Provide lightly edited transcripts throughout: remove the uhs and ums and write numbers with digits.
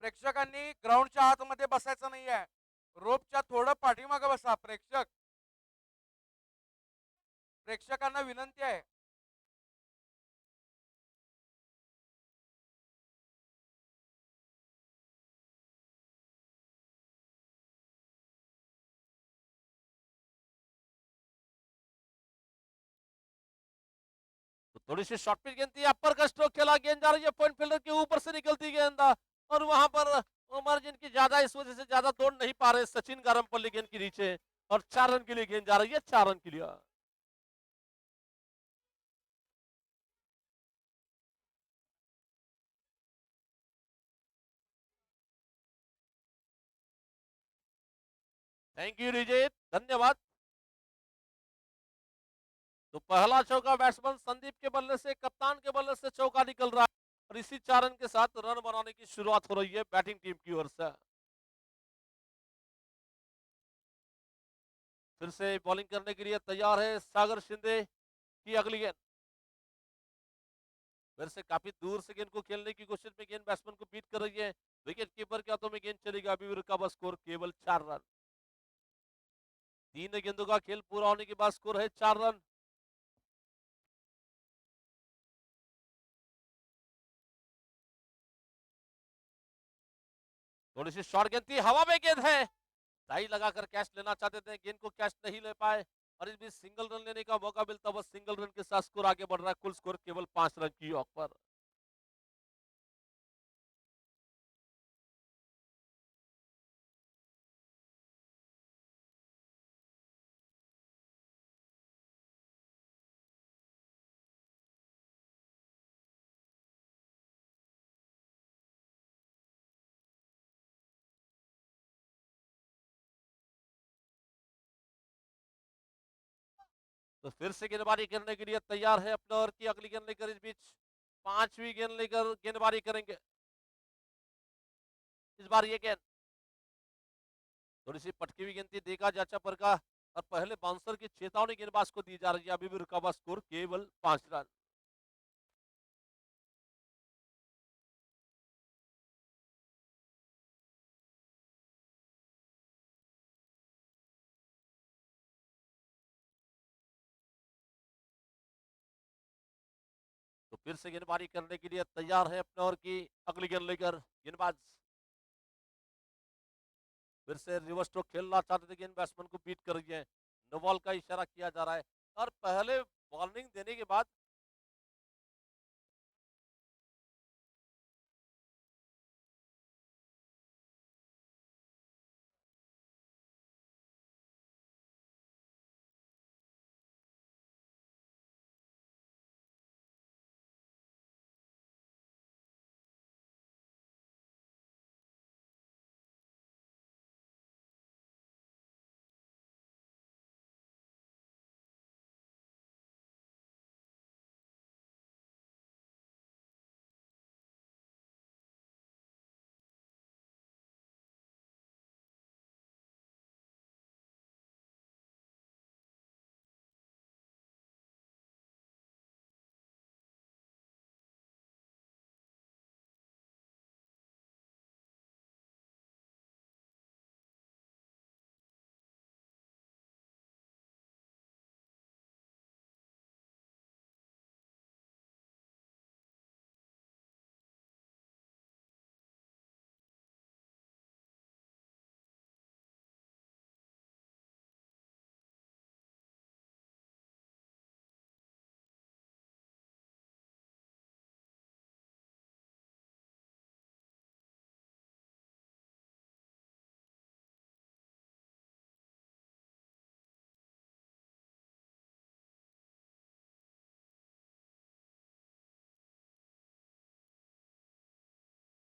प्रेक्षकांनी ग्राउंडच्या आतमध्ये बसायचं नाहीये. रोपच्या थोडं पाठीमागे बसा. प्रेक्षकांना विनंती आहे. तो थोड़ी सी शॉर्ट पिच गेंद थी, अपर का स्ट्रोक खेला, गेंद जा रही है पॉइंट फील्डर के ऊपर से निकलती गेंद और वहां पर मार्जिन की ज्यादा, इस वजह से ज्यादा दौड़ नहीं पा रहे सचिन गारमपल्ली गेंद के नीचे और 4 रन के लिए गेंद जा रही है, 4 रन के लिए। थैंक यू रिजेत, धन्यवाद। तो पहला चौका बैट्समैन संदीप के बल्ले से, कप्तान के बल्ले से चौका निकल रहा है और इसी 4 रन के साथ रन बनाने की शुरुआत हो रही है बैटिंग टीम की ओर से। फिर से बॉलिंग करने के लिए तैयार है सागर शिंदे की अगली गेंद। फिर से काफी दूर से गेंद को खेलने की कोशिश में गेंद बैट्समैन को बीट कर रही है, विकेट कीपर के हाथों में गेंद चलेगी, अभी भी रुका हुआ स्कोर केवल 4 रन। 3 गेंदों का खेल पूरा होने के बाद स्कोर है 4 रन। थोड़ी सी शॉर्ट गेंद थी, हवा में गेंद है, सही लगाकर कैच लेना चाहते थे, गेंद को कैच नहीं ले पाए और इस बीच सिंगल रन लेने का मौका मिलता हुआ सिंगल रन के साथ स्कोर आगे बढ़ रहा है, कुल स्कोर केवल 5 रन की औक पर। तो फिर से गेंदबाजी करने के लिए तैयार है अपने ओवर की अगली गेंद लेकर, इस बीच 5वीं गेंद लेकर गेंदबाजी करेंगे इस बार ये गेंद। थोड़ी सी पटकी हुई गेंद थी, देखा जाचा पर का और पहले बाउंसर की चेतावनी गेंदबाज को दी जा रही है, अभी भी रुका हुआ स्कोर केवल 5 रन। तो फिर से गेंदबाजी करने के लिए तैयार है अपने ओवर की अगली गेंद लेकर गेंदबाज। फिर से रिवर्स स्ट्रोक खेलना चाहते थे, गेंद बैट्समैन को बीट कर रही है, नो बॉल का इशारा किया जा रहा है और पहले वार्निंग देने के बाद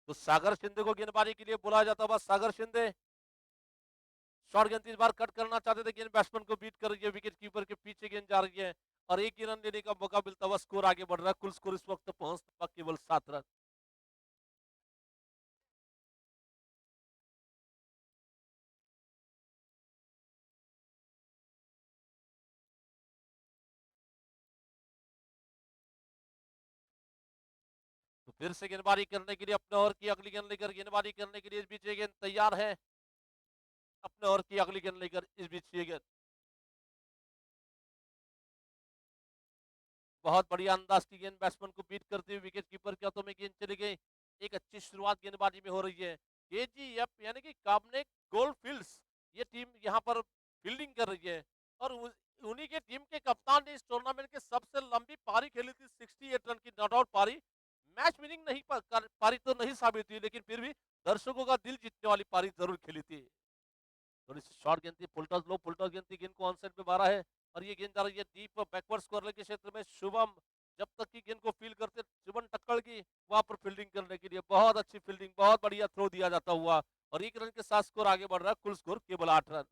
तो सागर शिंदे को गेंदबाजी के लिए बुलाया जाता हुआ सागर शिंदे शॉर्ट गेंद इस बार कट करना चाहते थे, गेंद बैट्समैन को बीट कर रही है, विकेट कीपर के पीछे गेंद जा रही है और एक ही रन लेने का मौका मिलता हुआ स्कोर आगे बढ़ रहा है, कुल स्कोर इस वक्त पहुंचता केवल 7 रन। तो फिर से गेंदबाजी करने के लिए अपने ओवर की अगली गेंद लेकर गेंदबाजी करने के लिए इस बीच ये गेंद तैयार है। अपने ओवर की अगली गेंद लेकर इस बीच ये गेंद बहुत बढ़िया अंदाज की गेंद बैट्समैन को बीट करते हुए विकेट कीपर के हाथों में गेंद चली गई। एक अच्छी शुरुआत गेंदबाजी में हो रही है। केजीएफ यानी कि कामनेक गोल्डफील्ड्स ये टीम यहाँ पर फील्डिंग कर रही है और उन्हीं के टीम के कप्तान ने इस टूर्नामेंट के सबसे लंबी पारी खेली थी 68 रन की नॉट आउट पारी। मैच विनिंग नहीं पारी तो नहीं साबित हुई लेकिन फिर भी दर्शकों का दिल जीतने वाली पारी जरूर खेली थी। थोड़ी सी शॉर्ट गेंद थी, फुलटॉस गेंद थी, गेंद को ऑन साइड पे मारा है और ये गेंद जा रही है डीप बैकवर्ड स्कोर के क्षेत्र में। शुभम जब तक की गेंद को फील करते शुभम टक्कड़ की वहां पर फील्डिंग करने के लिए बहुत अच्छी फील्डिंग, बहुत बढ़िया थ्रो दिया जाता हुआ और 1 रन के साथ स्कोर आगे बढ़ रहा है। कुल स्कोर केवल 8 रन।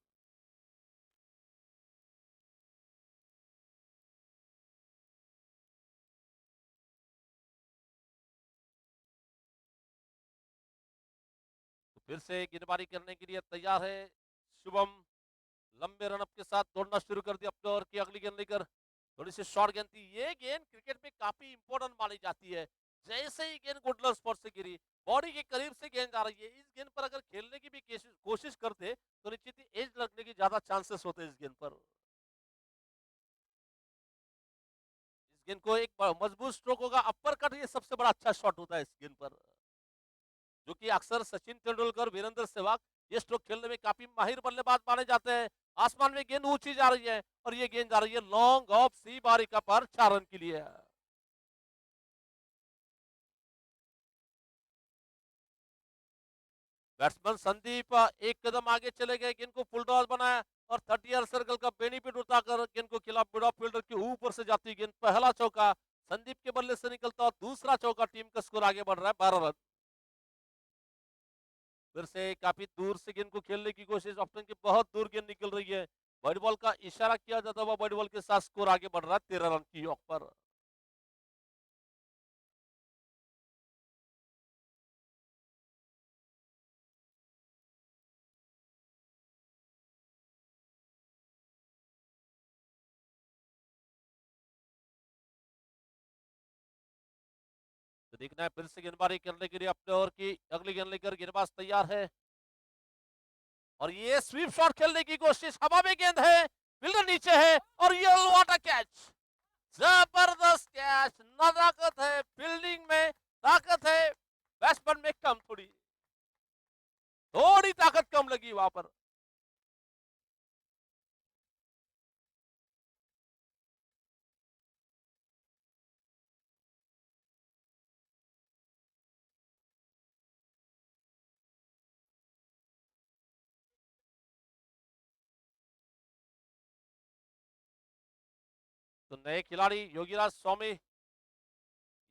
तो फिर से गेंदबाजी करने के लिए तैयार है शुभम। लंबे रन के साथ दौड़ना शुरू कर दिया अपने ओवर की अगली गेंद लेकर। थोड़ी सी शॉर्ट गेंद थी। ये गेंद क्रिकेट में काफी इंपॉर्टेंट मानी जाती है। जैसे ही गेंद गुडलर स्पॉट से गिरी बॉडी के करीब से गेंद आ रही है, इस गेंद पर अगर खेलने की भी कोशिश करते तो निश्चित ही एज लगने की ज्यादा चांसेस होते इस गेंद पर। इस गेंद को एक मजबूत स्ट्रोक होगा, अपर कट, ये सबसे बड़ा अच्छा शॉट होता है इस गेंद पर, जो कि अक्सर सचिन तेंदुलकर, वीरेंद्र सहवाग ये स्ट्रोक खेलने में काफी माहिर बल्लेबाज माने जाते हैं। आसमान में गेंद ऊंची जा रही है और ये गेंद जा रही है लॉन्ग ऑफ सी बारी का पर 4 रन के लिए। बैट्समैन संदीप एक कदम आगे चले गए, गेंद को फुल टॉस बनाया और 30 सर्कल का बेनिफिट उठाकर गेंद को खिलाफ मिड ऑफ फील्डर के ऊपर से जाती गेंद, पहला चौका संदीप के बल्ले से निकलता और दूसरा चौका, टीम का स्कोर आगे बढ़ रहा है 12 रन। फिर से काफी दूर से गेंद को खेलने की कोशिश, ऑप्शन की बहुत दूर गेंद निकल रही है। बॉडी बॉल का इशारा किया जाता हुआ बॉडी बॉल के साथ स्कोर आगे बढ़ रहा है 13 रन की औक पर। तो देखना है फिर से गेंदबाजी करने के लिए अपने ओवर की अगली गेंद लेकर गेंदबाज तैयार है और ये स्वीप शॉट खेलने की कोशिश, हवा में गेंद है, फील्डर नीचे है और ये व्हाट अ कैच, जबरदस्त कैच। ना ताकत है फील्डिंग में, ताकत है बैट्समैन में कम, थोड़ी ताकत कम लगी वहां पर। तो नए खिलाड़ी योगीराज स्वामी,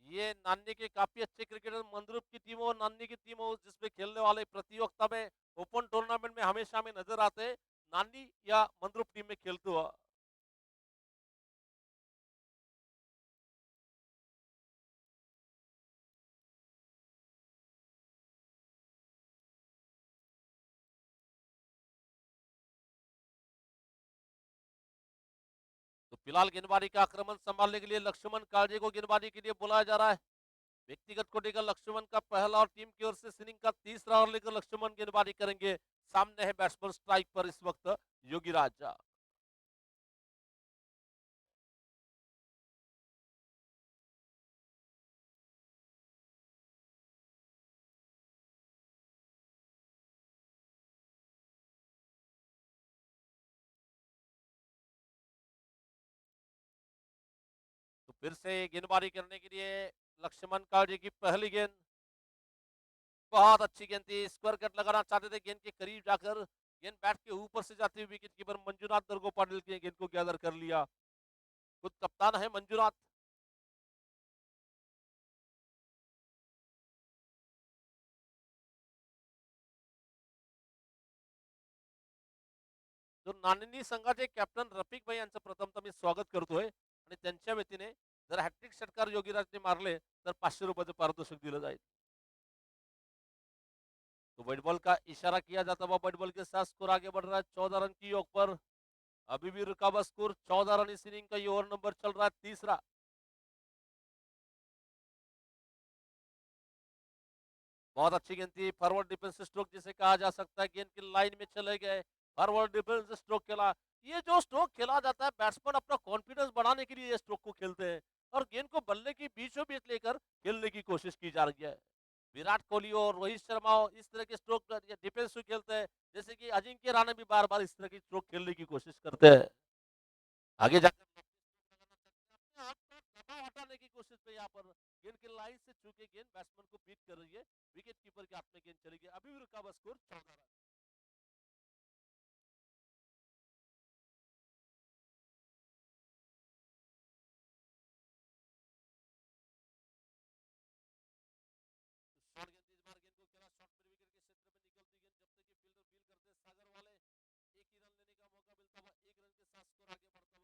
ये नानी के काफी अच्छे क्रिकेटर, मंद्रुप की टीम हो, नानी की टीम हो, जिसमें खेलने वाले प्रतियोगिता में ओपन टूर्नामेंट में हमेशा में नजर आते हैं, नानी या मंद्रुप टीम में खेलते हुआ। तो फिलहाल गेंदबाजी का आक्रमण संभालने के लिए लक्ष्मण कालजे को गेंदबाजी के लिए बुलाया जा रहा है। व्यक्तिगत कोटि का लक्ष्मण का पहला और टीम की ओर से सिनिंग का तीसरा ओवर लेकर लक्ष्मण गेंदबाजी करेंगे। सामने है बैट्समैन स्ट्राइक पर इस वक्त योगीराज। तो फिर से गेंदबाजी करने के लिए लक्ष्मण कालजे की पहली गेंद, बहुत अच्छी गेंद थी, स्क्वायर कट लगाना चाहते थे, गेंद के करीब जाकर गेंद बैट के ऊपर से जाती हुई विकेट कीपर मंजुनाथ दुर्गो पाटिल की गेंद को गैदर कर लिया। खुद कप्तान है मंजुनाथ। जो नाणिनी संघाचे कॅप्टन रफिक भाई यांचं प्रथमतः मी स्वागत करतोय आणि त्यांच्या वतीने जर हॅट्रिक षटकार योगीराजने मारले तर 500 रुपयाचं पारितोषिक दिलं जाईल। तो व्हाइट बॉल का इशारा किया जाता हुआ व्हाइट बॉल के साथ स्कोर आगे बढ़ रहा है 14 रन की ओर पर। अभी भी रुका हुआ स्कोर 14 रन इस इनिंग का, ये ओवर नंबर चल रहा है तीसरा। बहुत अच्छी गेंद थी, फॉरवर्ड डिफेंस स्ट्रोक जिसे कहा जा सकता है, गेंद की लाइन में चले गए, फॉरवर्ड डिफेंस स्ट्रोक खेला। ये जो स्ट्रोक खेला जाता है, बैट्समैन अपना कॉन्फिडेंस बढ़ाने के लिए ये स्ट्रोक को खेलते हैं और गेंद को बल्ले की बीचों बीच लेकर खेलने की कोशिश की जा रही है। विराट कोहली और रोहित शर्मा इस तरह के स्ट्रोक डिफेंस खेलते हैं, जैसे कि अजिंक्य राणा भी बार बार इस तरह की स्ट्रोक खेलने की कोशिश करते हैं। आगे जाकर अपने आप का दबाव हटाने की कोशिश पे यहाँ पर गेंद की लाइन से चूके गेंद बैट्समैन को बीट कर रही है, विकेट कीपर के हाथ में गेंद चली गई। अभी भी रुका हुआ स्कोर 14 रन। शॉर्ट गेंद इस बार गेंद को खेला शॉर्ट मिड विकेट के क्षेत्र में निकलती गेंद, जब तक कि फील्डर फील करते सागर वाले एक ही रन लेने का मौका मिलता हुआ, एक रन के साथ स्कोर आगे बढ़ता हुआ, कुल रन संख्या इस वक्त पहुंच रही है 15 रन की ऑफ पर।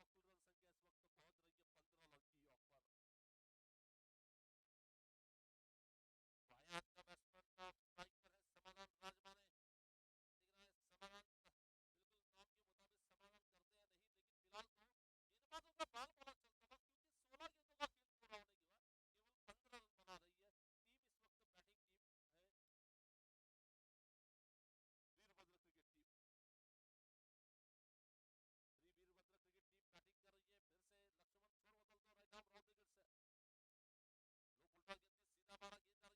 बाएं हाथ का बैट्समैन स्ट्राइक पर है समाधान राजमाने, दिख रहा है समाधान बिल्कुल नाम के मुताबिक समाधान करते हैं नहीं, लेकिन फिलहाल तो गेंदबाजों का बाल बड़ा चलता था, क्योंकि 16 गेंदों का खेल पूरा होने के बाद केवल 15 रन बना रही है टीम। इस वक्त बैटिंग टीम है Virbhadra cricket team. Virbhadra cricket team batting कर रही है, फिर से लक्ष्मण छोड़ बदल दो राइट आर्म राउंड विकेट से लो उल्टा गेंद में सीधा मारा, गेंद जा रही है बॉलर के पीछे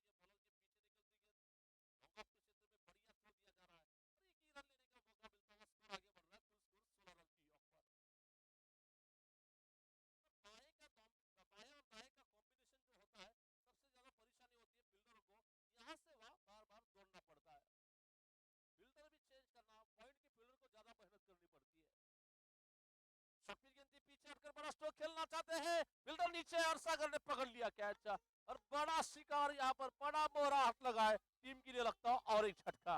निकलती गेंद लॉन्ग ऑफ के क्षेत्र में बढ़िया थ्रो दिया जा रहा है और एक ही रन लेने का मौका मिलता हुआ स्कोर आगे बढ़ रहा है, कुल स्कोर 16 रन की ऑफ पर। बाएं का बाएं और दाएं का कॉम्बिनेशन जो होता है, सबसे ज्यादा परेशानी होती है फील्डर को, यहाँ से वहां बार बार दौड़ना पड़ता है, फील्डर भी चेंज करना, पॉइंट के फील्डर को ज्यादा मेहनत करनी पड़ती है। शॉर्ट गेंद थी, पीछे हटकर बड़ा स्ट्रोक खेलना चाहते हैं, फील्डर नीचे और सागर ने पकड़ लिया कैच और बड़ा शिकार, यहाँ पर बड़ा मोहरा हाथ लगा है टीम के लिए, लगता है और एक झटका।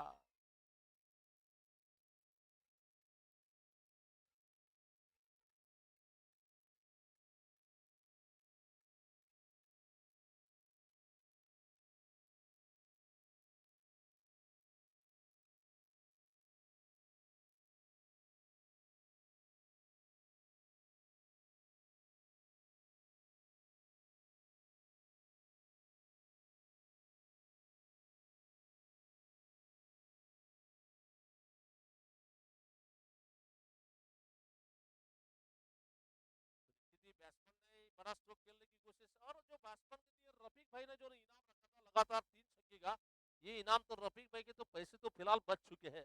बैट्समैन ने बड़ा स्ट्रोक खेलने की कोशिश, और जो बैट्समैन के लिए रफीक भाई ने जो इनाम रखा था लगातार 3 छक्के का, ये इनाम तो रफीक भाई के तो पैसे तो फिलहाल बच चुके हैं,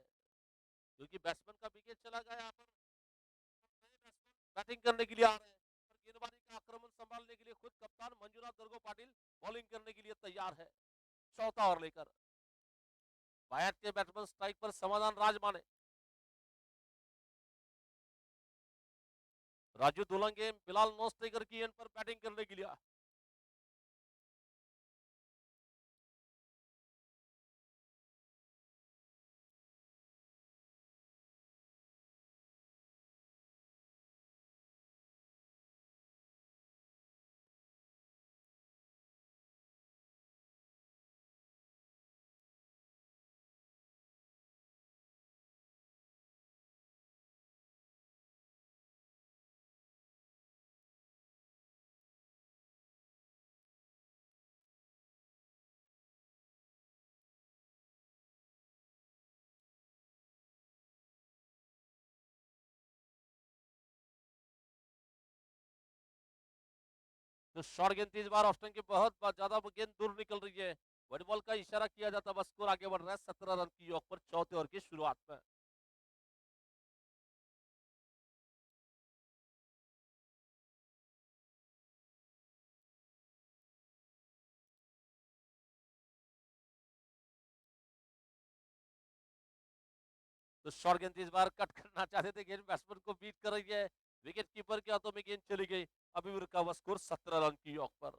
क्योंकि बैट्समैन का विकेट चला गया। यहाँ पर नए बैट्समैन बैटिंग करने के लिए आ रहे हैं और गेंदबाजी का आक्रमण संभालने के लिए खुद कप्तान मंजुनाथ दर्गो पाटिल बॉलिंग करने के लिए तैयार है, चौथा ओवर लेकर। भारत के बैट्समैन स्ट्राइक पर समाधान राजमाने, राजू दुलंगे बिलाल नौस्टेगर की एंड पर बैटिंग करने के लिए। जो शॉर्ट गेंद थी इस बार ऑस्टन की बहुत ज्यादा गेंद दूर निकल रही है, व्हाइट बॉल का इशारा किया जाता, बस स्कोर आगे बढ़ रहा है 17 रन की ऑफ पर चौथे ओवर की शुरुआत में। तो शॉर्ट गेंद इस बार कट करना चाहते थे, गेंद बैट्समैन को बीट कर रही है, विकेट कीपर के हाथों में गेंद चली गई। अभी भी रुका हुआ स्कोर 17 रन की ऑफ पर।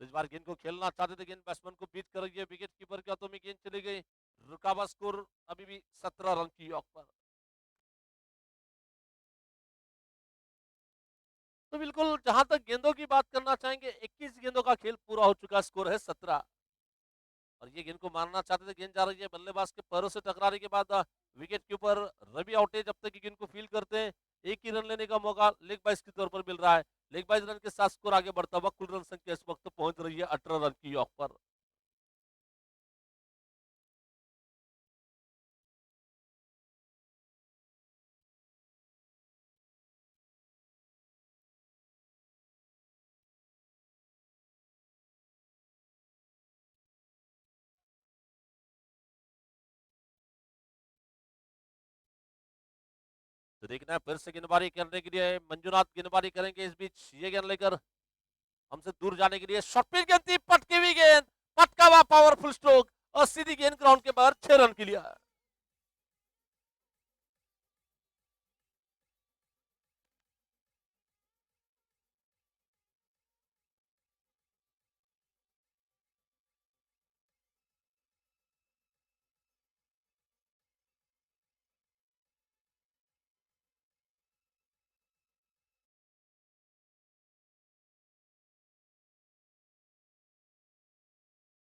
इस बार गेंद को खेलना चाहते थे, गेंद बैट्समैन को बीट कर रही है, विकेट कीपर के हाथों में गेंद चली गई। रुका हुआ स्कोर अभी भी 17 रन की ऑफ पर। तो बिल्कुल जहां तक गेंदों की बात करना चाहेंगे, 21 गेंदों का खेल पूरा हो चुका, स्कोर है 17। और ये गेंद को मारना चाहते थे, गेंद जा रही है बल्लेबाज के पैरों से टकराने के बाद विकेट के ऊपर रवि आउटे जब तक गेंद को फील करते हैं, एक ही रन लेने का मौका लेग बाइस के तौर पर मिल रहा है। लेग बाइस रन के साथ स्कोर आगे बढ़ता हुआ, कुल रन संख्या इस वक्त पहुंच रही है 18 रन की औक पर। तो देखना है फिर से गेंदबाजी करने के लिए मंजुनाथ गेंदबाजी करेंगे। इस बीच ये गेंद लेकर हमसे दूर जाने के लिए शॉर्ट पिच गेंद थी, पटकी हुई गेंद, पटका हुआ पावरफुल स्ट्रोक और सीधी गेंद ग्राउंड के बाहर 6 रन के लिए।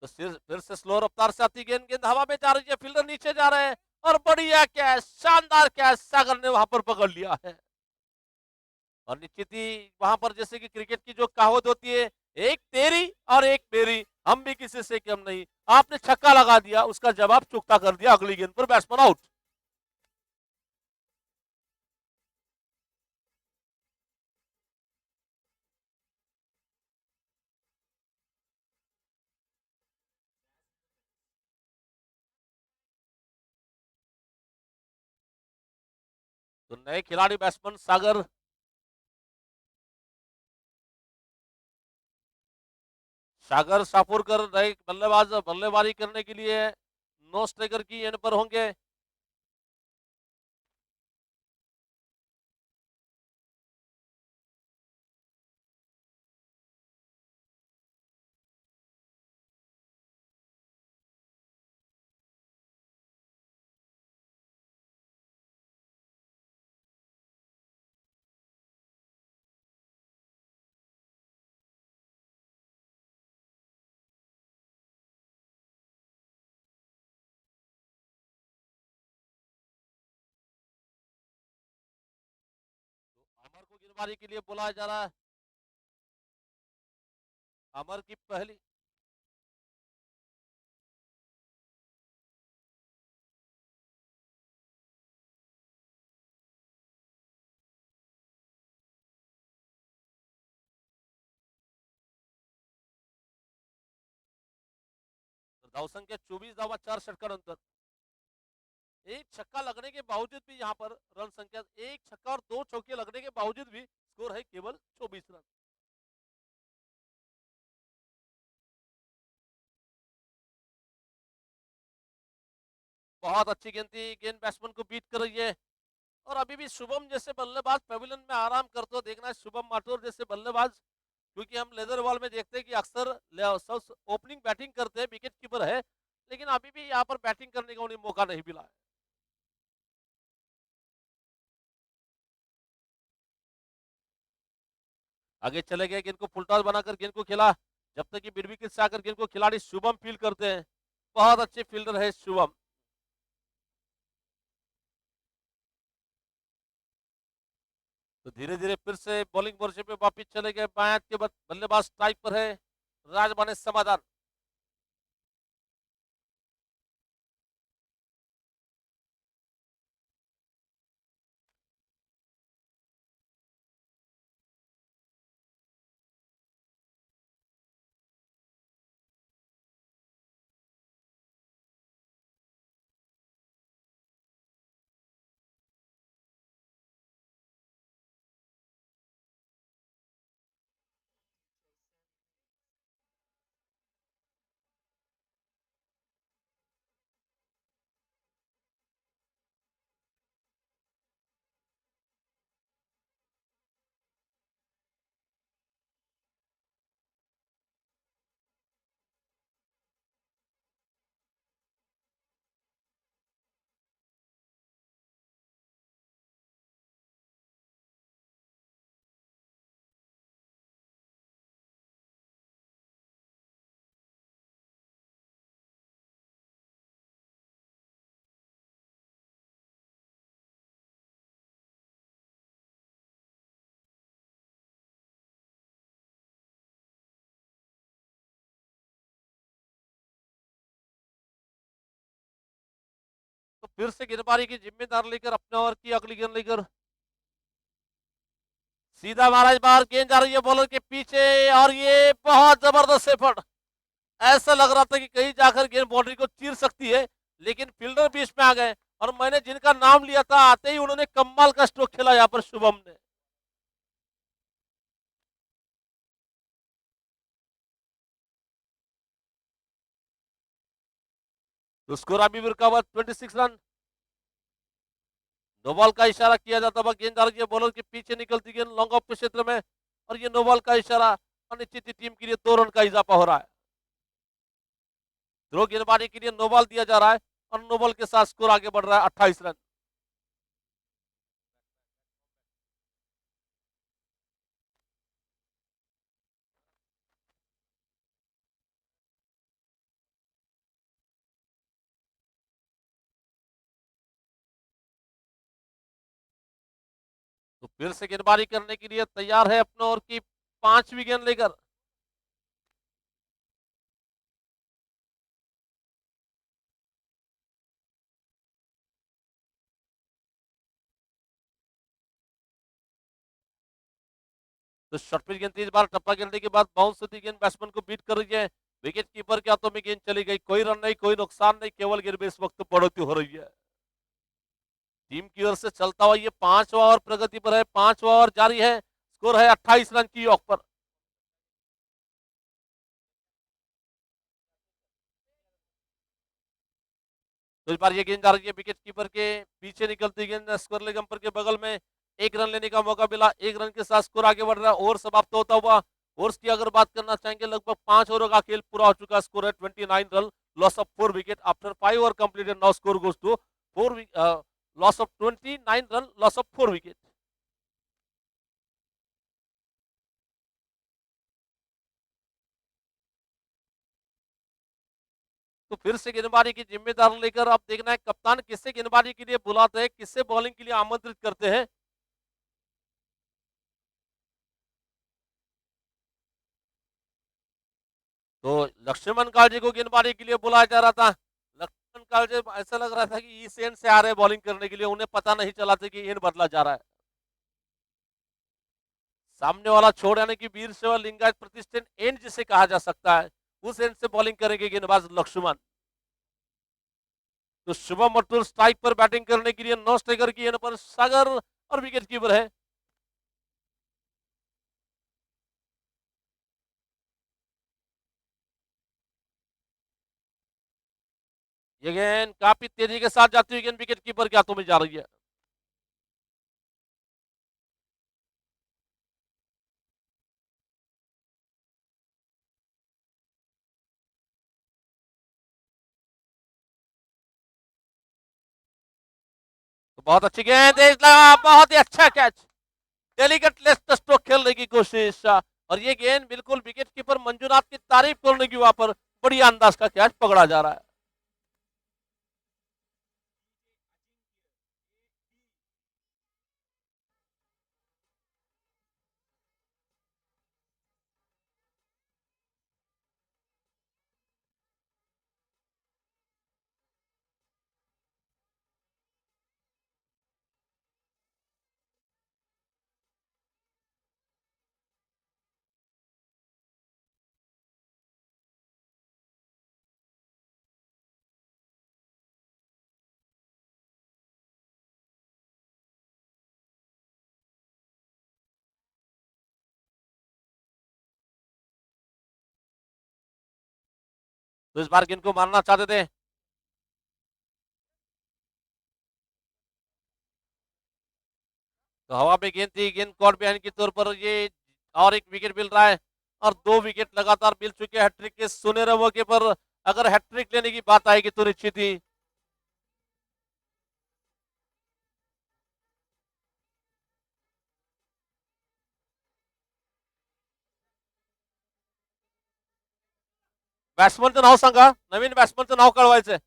तो फिर से स्लो रफ्तार से आती गेंद, गेंद हवा में जा रही है, फील्डर नीचे जा रहे हैं और बढ़िया कैच, शानदार कैच सागर ने वहां पर पकड़ लिया है। और निश्चित ही वहां पर जैसे कि क्रिकेट की जो कहावत होती है, एक तेरी और एक मेरी, हम भी किसी से कम नहीं। आपने छक्का लगा दिया, उसका जवाब चुकता कर दिया, अगली गेंद पर बैट्समैन आउट। तो नए खिलाड़ी बैट्समैन सागर, सागर शापुरकर नए बल्लेबाज बल्लेबाजी करने के लिए नो स्ट्राइकर की एंड पर होंगे। अमर को गेंदबाजी के लिए बुलाया जा रहा है। अमर की पहली, धाव संख्या 24 धावा 4 षटकार अंतर। एक छक्का लगने के बावजूद भी यहाँ पर रन संख्या, एक छक्का और 2 चौके लगने के बावजूद भी स्कोर है केवल 24 रन। बहुत अच्छी गेंद थी, गेंद बैट्समैन को बीट कर रही है। और अभी भी शुभम जैसे बल्लेबाज पेविलियन में आराम करते हो देखना है, शुभम माथुर जैसे बल्लेबाज, क्योंकि हम लेदर बॉल में देखते हैं कि अक्सर ओपनिंग बैटिंग करते हैं, विकेट कीपर है, लेकिन अभी भी यहाँ पर बैटिंग करने का उन्हें मौका नहीं मिला है। आगे चले गए, गेंद को फुलटॉस बनाकर गेंद को खेला, जब तक कि मिड विकेट से आकर गेंद को खिलाड़ी शुभम फील करते हैं। बहुत अच्छे फील्डर है शुभम। तो धीरे धीरे फिर से बॉलिंग मोर्चे पे वापिस चले गए, बाएं के बल्लेबाज स्ट्राइक पर है राजबाने समाधान। फिर से गेंदबाजी की जिम्मेदार लेकर अपने ओवर की अगली गेंद लेकर सीधा महाराज बाहर, गेंद जा रही है बॉलर के पीछे और ये बहुत जबरदस्त एफर्ट। ऐसा लग रहा था कि कहीं जाकर गेंद बाउंड्री को चीर सकती है, लेकिन फील्डर भी इसमें आ गए और मैंने जिनका नाम लिया था आते ही उन्होंने कमाल का स्ट्रोक खेला यहाँ पर शुभम ने। तो स्कोर अभी भी रुका हुआ 26 रन। नो बॉल का इशारा किया जाता हुआ गेंद जा रही है बॉलर के पीछे, निकलती गेंद लॉन्ग ऑफ के क्षेत्र में और ये नो बॉल का इशारा, अनिश्चित टीम के लिए 2 रन का इजाफा हो रहा है। थ्रो गेंदबाजी के लिए नो बॉल दिया जा रहा है और नो बॉल के साथ स्कोर आगे बढ़ रहा है 28 रन। तो फिर से गेंदबाजी करने के लिए तैयार है अपने ओवर की 5वीं गेंद लेकर। तो शॉर्ट पिच गेंद 3 बार टप्पा खेलने के बाद बाउंस होती गेंद बैट्समैन को बीट कर रही है। विकेट कीपर के हाथों में गेंद चली गई, कोई रन नहीं, कोई नुकसान नहीं, केवल गेंद में इस वक्त बढ़ोतरी हो रही है। टीम की ओर से चलता हुआ ये 5वां ओवर प्रगति पर है, 5वां ओवर जारी है, स्कोर है 28 रन की ऑफ पर। तो इस बार ये गेंद जा रही है विकेट कीपर के पीछे, निकलती गेंद स्कोर लेग अंपर के बगल में, 1 रन लेने का मौका मिला, 1 रन के साथ स्कोर आगे बढ़ रहा है। ओवर समाप्त होता हुआ, ओवर्स की अगर बात करना चाहेंगे लगभग 5 ओवरों का खेल पूरा हो चुका, स्कोर है 29 run, loss of 4 wicket after 5 over completed, now score goes to 4 loss of 29 run, loss of 4 wicket. तो फिर से गेंदबाजी की जिम्मेदारी लेकर अब देखना है कप्तान किससे गेंदबाजी के लिए बुलाते हैं, किससे बॉलिंग के लिए आमंत्रित करते हैं। तो लक्ष्मण कालजे को गेंदबाजी के लिए बुलाया जा रहा था। लक्ष्मण कालजे ऐसा लग रहा था कि इस एंड से आ रहे बॉलिंग करने के लिए, उन्हें पता नहीं चला था कि एंड बदला जा रहा है। सामने वाला छोड़ यानी कि वीर सेवा लिंगायत प्रतिष्ठित एंड जिसे कहा जा सकता है, उस एंड से बॉलिंग करेंगे गेंदबाज लक्ष्मण। तो शुभम मटूर स्ट्राइक पर बैटिंग करने के लिए, नौ स्ट्राइकर की एंड पर सागर और विकेट कीपर है। ये गेंद काफी तेजी के साथ जाती हुई गेंद विकेट कीपर के हाथों में जा रही है। तो बहुत अच्छी गेंद, बहुत ही अच्छा कैच, डेलिकेट लेफ्ट स्ट्रोक खेलने की कोशिश और ये गेंद बिल्कुल विकेट कीपर मंजुनाथ की तारीफ करने की, वहां पर बढ़िया अंदाज का कैच पकड़ा जा रहा है। तो इस बार गेंद को मारना चाहते थे, तो हवा में गेंद थी, गेंद कॉट बिहाइंड के तौर पर ये और एक विकेट मिल रहा है और 2 विकेट लगातार मिल चुके हैं हैट्रिक के सुनहरे मौके पर। अगर हैट्रिक लेने की बात आएगी तो निश्चित ही बॅट्समनचं नाव सांगा, नवीन बॅट्समनचं नाव कळवायचंय.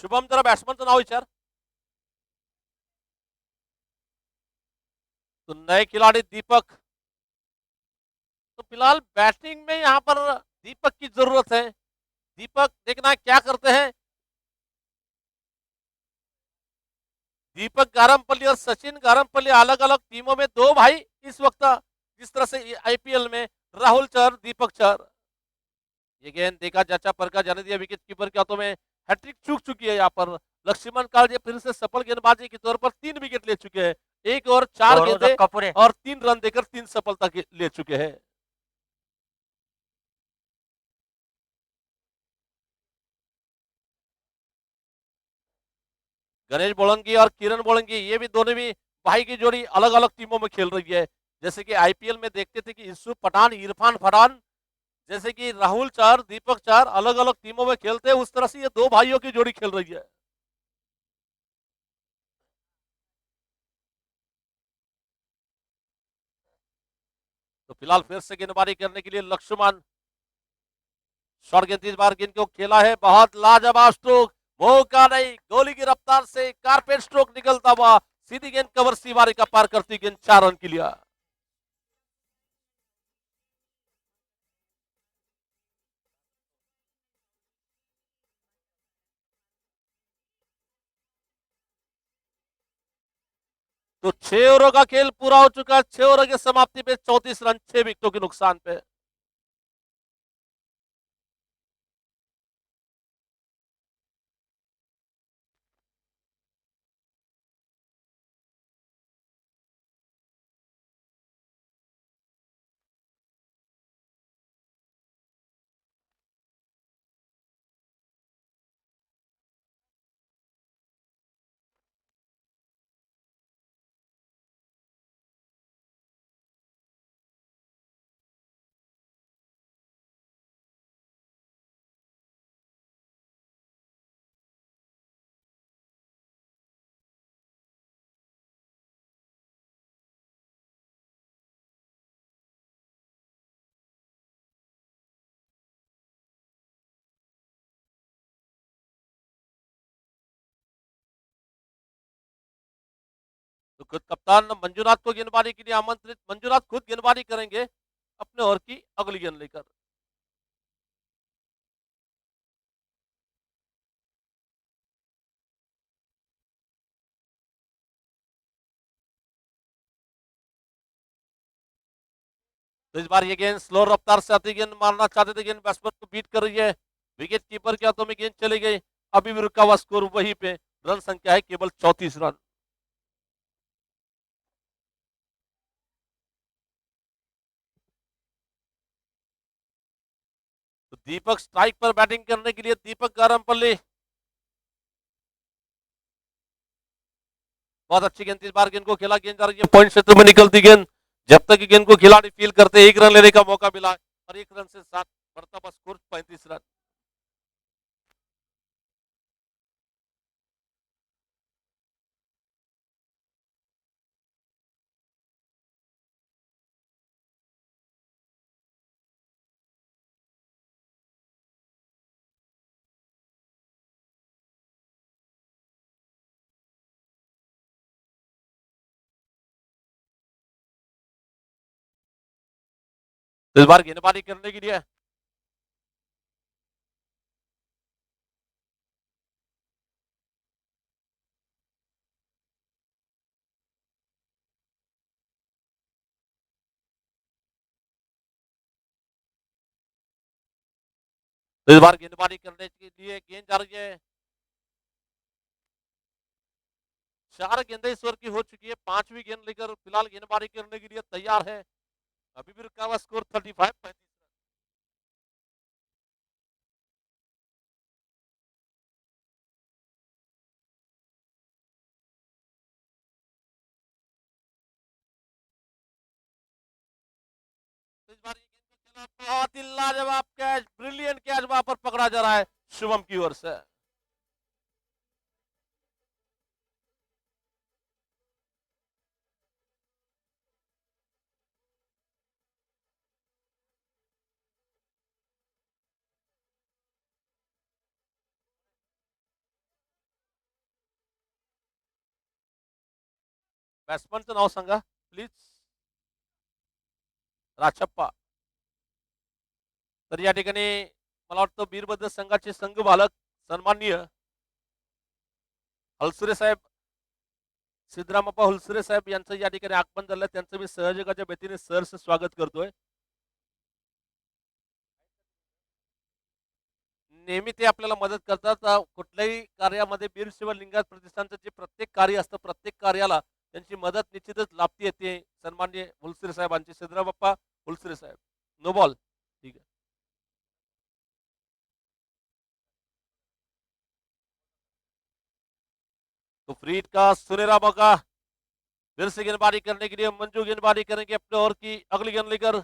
शुभम जरा बॅट्समनचं नाव विचार. तो नए खिलाड़ी दीपक, तो फिलहाल बैटिंग में यहाँ पर दीपक की जरूरत है. दीपक देखना क्या करते हैं. दीपक गारमपल्ली और सचिन गारमपल्ली अलग अलग टीमों में दो भाई इस वक्त, जिस तरह से आईपीएल में राहुल चहर दीपक चहर। ये गेंद देखा जचा परका जाने दिया, विकेट कीपर के हाथों में हैट्रिक चूक चुकी है। यहाँ पर लक्ष्मण कालजे फिर से सफल गेंदबाजी के तौर पर 3 विकेट ले चुके हैं, 1 और 4 गेंदे और 3 रन देकर 3 सफलता ले चुके हैं। गणेश बोलंगी और किरण बोलंगी, ये भी दोनों भी भाई की जोड़ी अलग अलग टीमों में खेल रही है। जैसे कि आईपीएल में देखते थे कि यूसुफ पठान, इरफान पठान, जैसे कि राहुल चार, दीपक चार अलग अलग टीमों में खेलते हैं, उस तरह से ये दो भाइयों की जोड़ी खेल रही है। तो फिलहाल फिर से गेंदबाजी करने के लिए लक्ष्मण, शॉर्ट गेंद इस बार गेंद को खेला है, बहुत लाजवाब स्ट्रोक, मौका नहीं, गोली की रफ्तार से कारपेट स्ट्रोक निकलता हुआ सीधी गेंद कवर सीमारी का पार करती गेंद 4 रन के लिए। तो 6 ओवरों का खेल पूरा हो चुका है, 6 ओवर की समाप्ति पे 34 रन 6 विकेटों के नुकसान पे। तो खुद कप्तान मंजुनाथ को गेंदबाजी के लिए आमंत्रित, मंजुनाथ खुद गेंदबाजी करेंगे अपने ओवर की अगली गेंद लेकर। तो इस बार ये गेंद स्लो रफ्तार से आती गेंद मारना चाहते थे, गेंद बैट्समैन को बीट कर रही है, विकेट कीपर के हाथों में गेंद चली गई। अभी भी रुका हुआ स्कोर वहीं पे, रन संख्या है केवल 34 रन। तो दीपक स्ट्राइक पर बैटिंग करने के लिए, दीपक गारमपल्ली, बहुत अच्छी गेंद इस बार गेंद को खेला, गेंद जा रही है पॉइंट क्षेत्र में निकलती गेंद, जब तक कि गेंद को खिलाड़ी फील करते 1 रन लेने का मौका मिला और 1 रन से साथ बढ़ता हुआ स्कोर 35 रन। तो इस बार गेंदबाजी करने के लिए तो इस बार गेंदबाजी करने के लिए गेंद जा रही है, 4 गेंदें इस ओवर की हो चुकी है, 5वीं गेंद लेकर फिलहाल गेंदबाजी करने के लिए तैयार है। अभी भी रुका हुआ स्कोर 35। तो इस बार ये गेंद को खेला, बहुत ही लाजवाब कैच, ब्रिलियंट कैच वहां पर पकड़ा जा रहा है शुभम की ओर से। बॅट्समनचं नाव सांगा प्लीज. राचप्पा. तर या ठिकाणी मला वाटतं वीरभद्र संघाचे संघ बालक सन्माननीय हलसुरे साहेब सिद्धरामप्पा हुलसरे साहेब यांचं या ठिकाणी आगमन झालं, त्यांचं मी सहयोगाच्या वतीने सहर्ष स्वागत करतोय. नेहमी ते आपल्याला मदत करतात. कुठल्याही कार्यामध्ये वीर शिव लिंगायत प्रतिष्ठानचं जे प्रत्येक कार्य असतं, प्रत्येक कार्याला त्यांची मदत निश्चितच लाभती येते. सन्माननीय हुलसरे साहेबांची, सिद्धरामप्पा हुलसरे साहेब. No ball. ठीक आहे. तो फ्री हिट का सुनहरा मौका फिर से गेंदबाजी करने के लिए मंजू गेंदबाजी करेंगे अपने ओवर की अगली गेंद लेकर.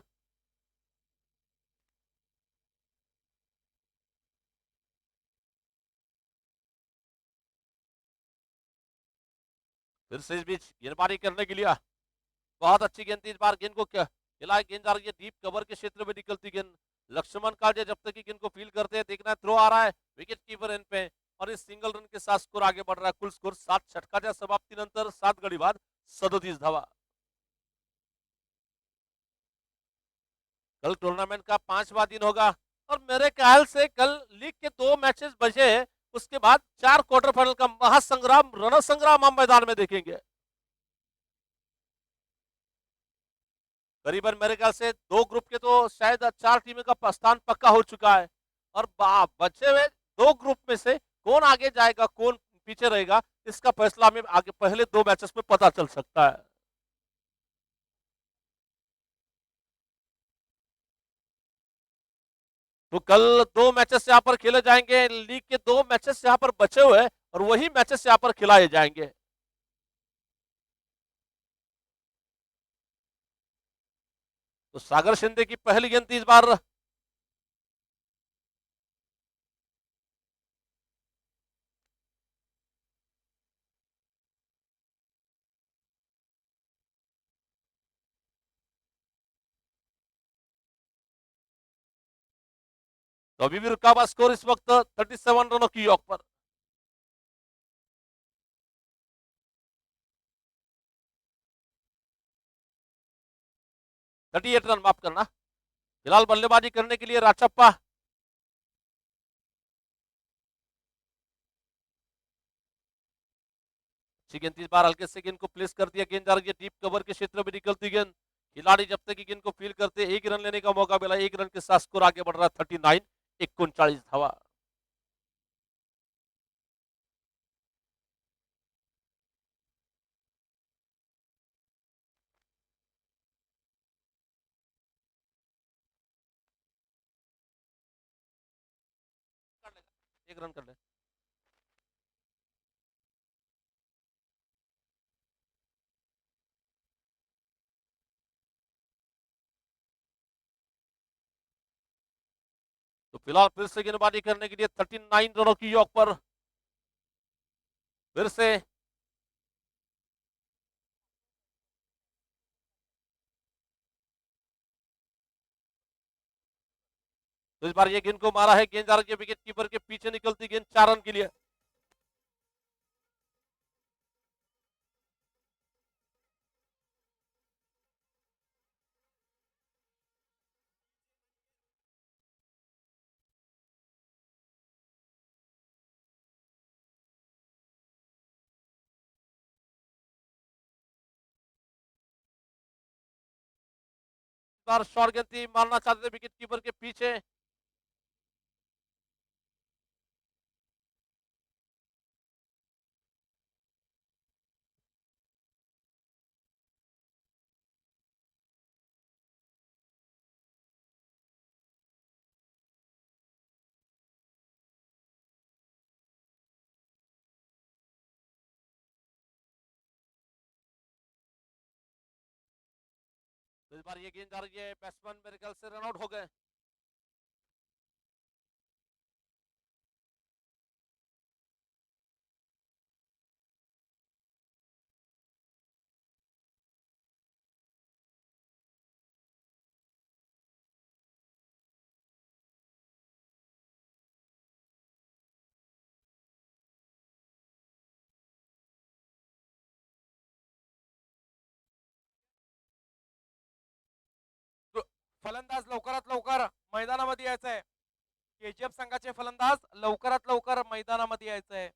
फिर से इस बीच गेंदबाजी करने के लिए बहुत अच्छी गेंद थी. इस बार गेंद को क्या खिलाए, गेंद जा रही है डीप कवर के क्षेत्र में निकलती गेंद. लक्ष्मण कालिया जब तक की गेंद को फील करते हैं, देखना है थ्रो आ रहा है विकेट कीपर एंड पे, और इस सिंगल रन के साथ स्कोर आगे बढ़ रहा है. कुल स्कोर 7 षटकाच्या समाप्तीनंतर 7 गडी बाद 37 धावा. कल टूर्नामेंट का 5वां दिन होगा और मेरे ख्याल से कल लीग के 2 मैचेस बचे हैं. उसके बाद 4 क्वार्टर फाइनल का महासंग्राम, रणसंग्राम हम मैदान में देखेंगे. करीबन मेरे ख्याल से 2 ग्रुप के तो शायद 4 टीमों का स्थान पक्का हो चुका है, और बचे हुए 2 ग्रुप में से कौन आगे जाएगा, कौन पीछे रहेगा, इसका फैसला हमें आगे पहले 2 मैचेस में पता चल सकता है. तो कल 2 मैचेस यहाँ पर खेले जाएंगे. लीग के 2 मैचेस यहाँ पर बचे हुए हैं और वही मैचेस यहाँ पर खिलाए जाएंगे. तो सागर शिंदे की पहली गेंद थी इस बार. तो अभी भी रुका हुआ स्कोर इस वक्त 37 रनों की यॉक पर. थर्टी एट रन, माफ करना. फिलहाल बल्लेबाजी करने के लिए राचप्पा. अच्छी गेंद इस बार हल्के से गेंद को प्लेस कर दिया. गेंद जा रही है डीप कवर के क्षेत्र में निकलती गेंद. खिलाड़ी जब तक गेंद को फील करते, 1 रन लेने का मौका मिला. 1 रन के साथ स्कोर आगे बढ़ रहा है 39, 39 धावा. एक रन कर ले. तो फिलहाल फिर से गेंदबाजी करने के लिए 39 रनों की यॉक पर. फिर से तो इस बार ये गेंद को मारा है. गेंद जा रही है विकेट कीपर के पीछे निकलती गेंद 4 रन के लिए. बार शॉर्ट गेंद थी, मारना चाहते थे विकेट कीपर के पीछे. तो इस बार ये गेंद जा रही है, बैट्समैन मेरे ख्याल से रन आउट हो गए. फलंदाज लवकरात लवकर मैदानामध्ये यायचं आहे. केजीएफ संघाचे फलंदाज लवकरात लवकर मैदानामध्ये यायचं आहे.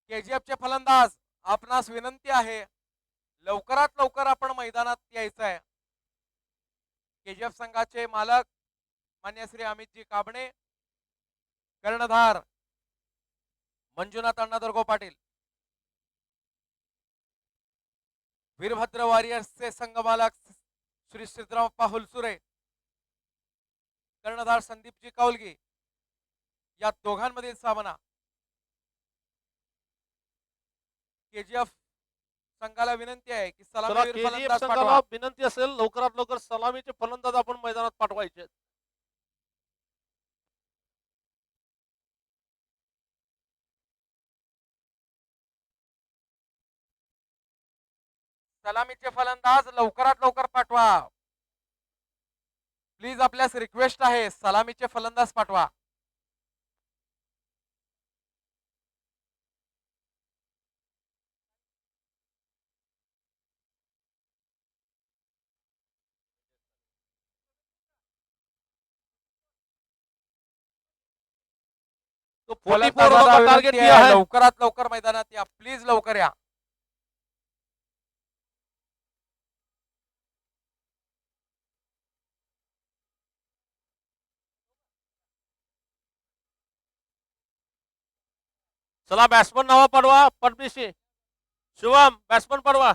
केजीएफचे फलंदाज आपणास विनंती आहे लवकरात लवकर आपण मैदानात यायचं आहे. केजीएफ संघाचे मालक मान्य श्री अमितजी काबणे, कर्णधार मंजुनाथ अण्णा दर्गो पाटील, वीरभद्र वॉरियर्सचे संघ मालक श्री सिद्धरामप्पा हुलसुरे, कर्णधार संदीपजी कौलगी, या दोघांमधील सामना. केजीएफ संघाला विनंती आहे की चला सलामीवीर केजीएफ फलंदाज संघाला पाठवा. विनंती असेल लवकरात लवकर सलामीचे फलंदाज आपण मैदानात पाठवायचे. सलामीचे फलंदाज लवकरात लवकर पाठवा. प्लीज आपल्यास रिक्वेस्ट आहे सलामीचे फलंदाज पाठवा. तो 44 फलंदाजाला रनों का विनंती टारगेट आहे, दिया है. लवकरात लवकर मैदानात या. प्लीज लवकर या. चला बॅट्समन नावा पाठवा. पटमिशी शिवम बॅट्समन पाठवा.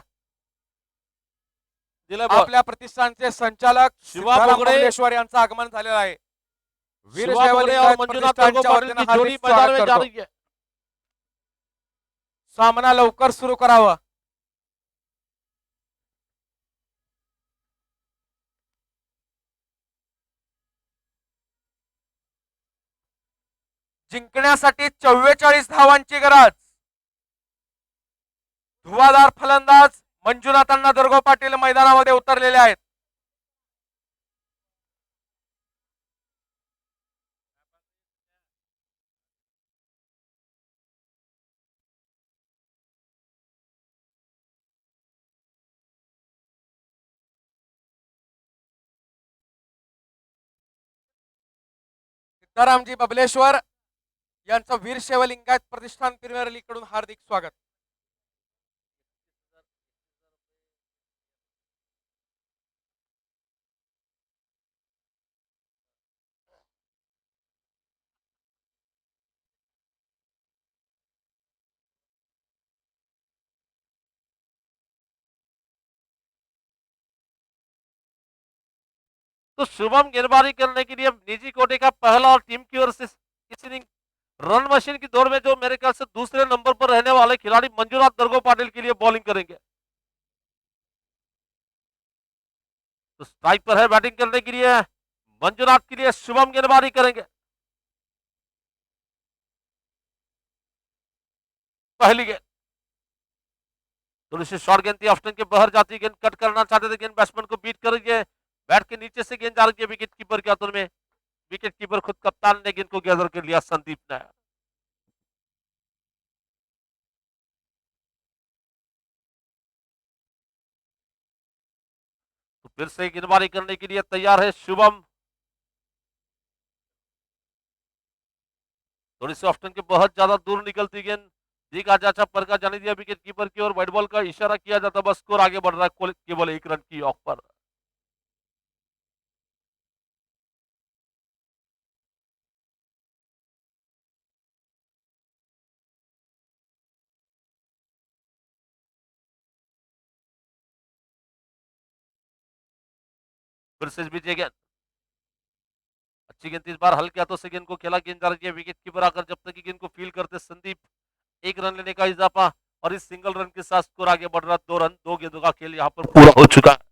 दिलंय बॉल. आपल्या प्रतिष्ठानचे संचालक शिवा सिद्धाराम बोगडे. कमलेश्वर यांचं आगमन झालेलं आहे. शिवा बोगड़े और मंजुनाथ दर्गो पाटिल की जोड़ी मैदान में जा रही है. सामना लवकर सुरू करावा. जिंकण्यासाठी 44 धावांची गरज. धुवाधार फलंदाज मंजुनाथ अण्णा दर्गो पाटील मैदानामध्ये उतरलेले आहेत. सिद्धारामजी बबलेश्वर यांचं वीर शैव लिंगायत प्रतिष्ठान प्रीमियर लीग कडून हार्दिक स्वागत. तो शुभम गेंदबाजी करने के लिए निजी कोटे का पहला और टीम की ओर से इस इनिंग रन मशीन की दौड़ में जो मेरे ख्याल से दूसरे नंबर पर रहने वाले खिलाड़ी मंजुनाथ दर्गो पाटिल के लिए बॉलिंग करेंगे. तो स्ट्राइक पर है बैटिंग करने के लिए मंजुनाथ के लिए शुभम गेंदबाजी करेंगे. पहली गेंद थोड़ी सी शॉर्ट गेंद थी. ऑफ स्टंप के बाहर जाती गेंद कट करना चाहते थे. गेंद बैट्समैन को बीट करेंगे. बैट के नीचे से गेंद जा रही है विकेट कीपर के हाथों में. विकेट कीपर खुद कप्तान ने गेंद को गैदर कर लिया. संदीप ने तो फिर से गेंदबाजी करने के लिए तैयार है शुभम. थोड़ी सी ऑफ स्टंप के बहुत ज्यादा दूर निकलती गेंद देखा जाता पर का जाने दिया विकेट कीपर की और व्हाइट बॉल का इशारा किया जाता. बस स्कोर आगे बढ़ रहा है केवल 1 रन की ऑफ पर. फिर से बीजे गेंद अच्छी गेंद इस बार हल्के हाथों से गेंद को खेला. गेंद जा रही है विकेट कीपर आकर जब तक गेंद को फील करते संदीप 1 रन लेने का इजाफा और इस सिंगल रन के साथ स्कोर आगे बढ़ रहा. 2 रन 2 गेंदों का खेल यहां पर पूरा हो चुका है.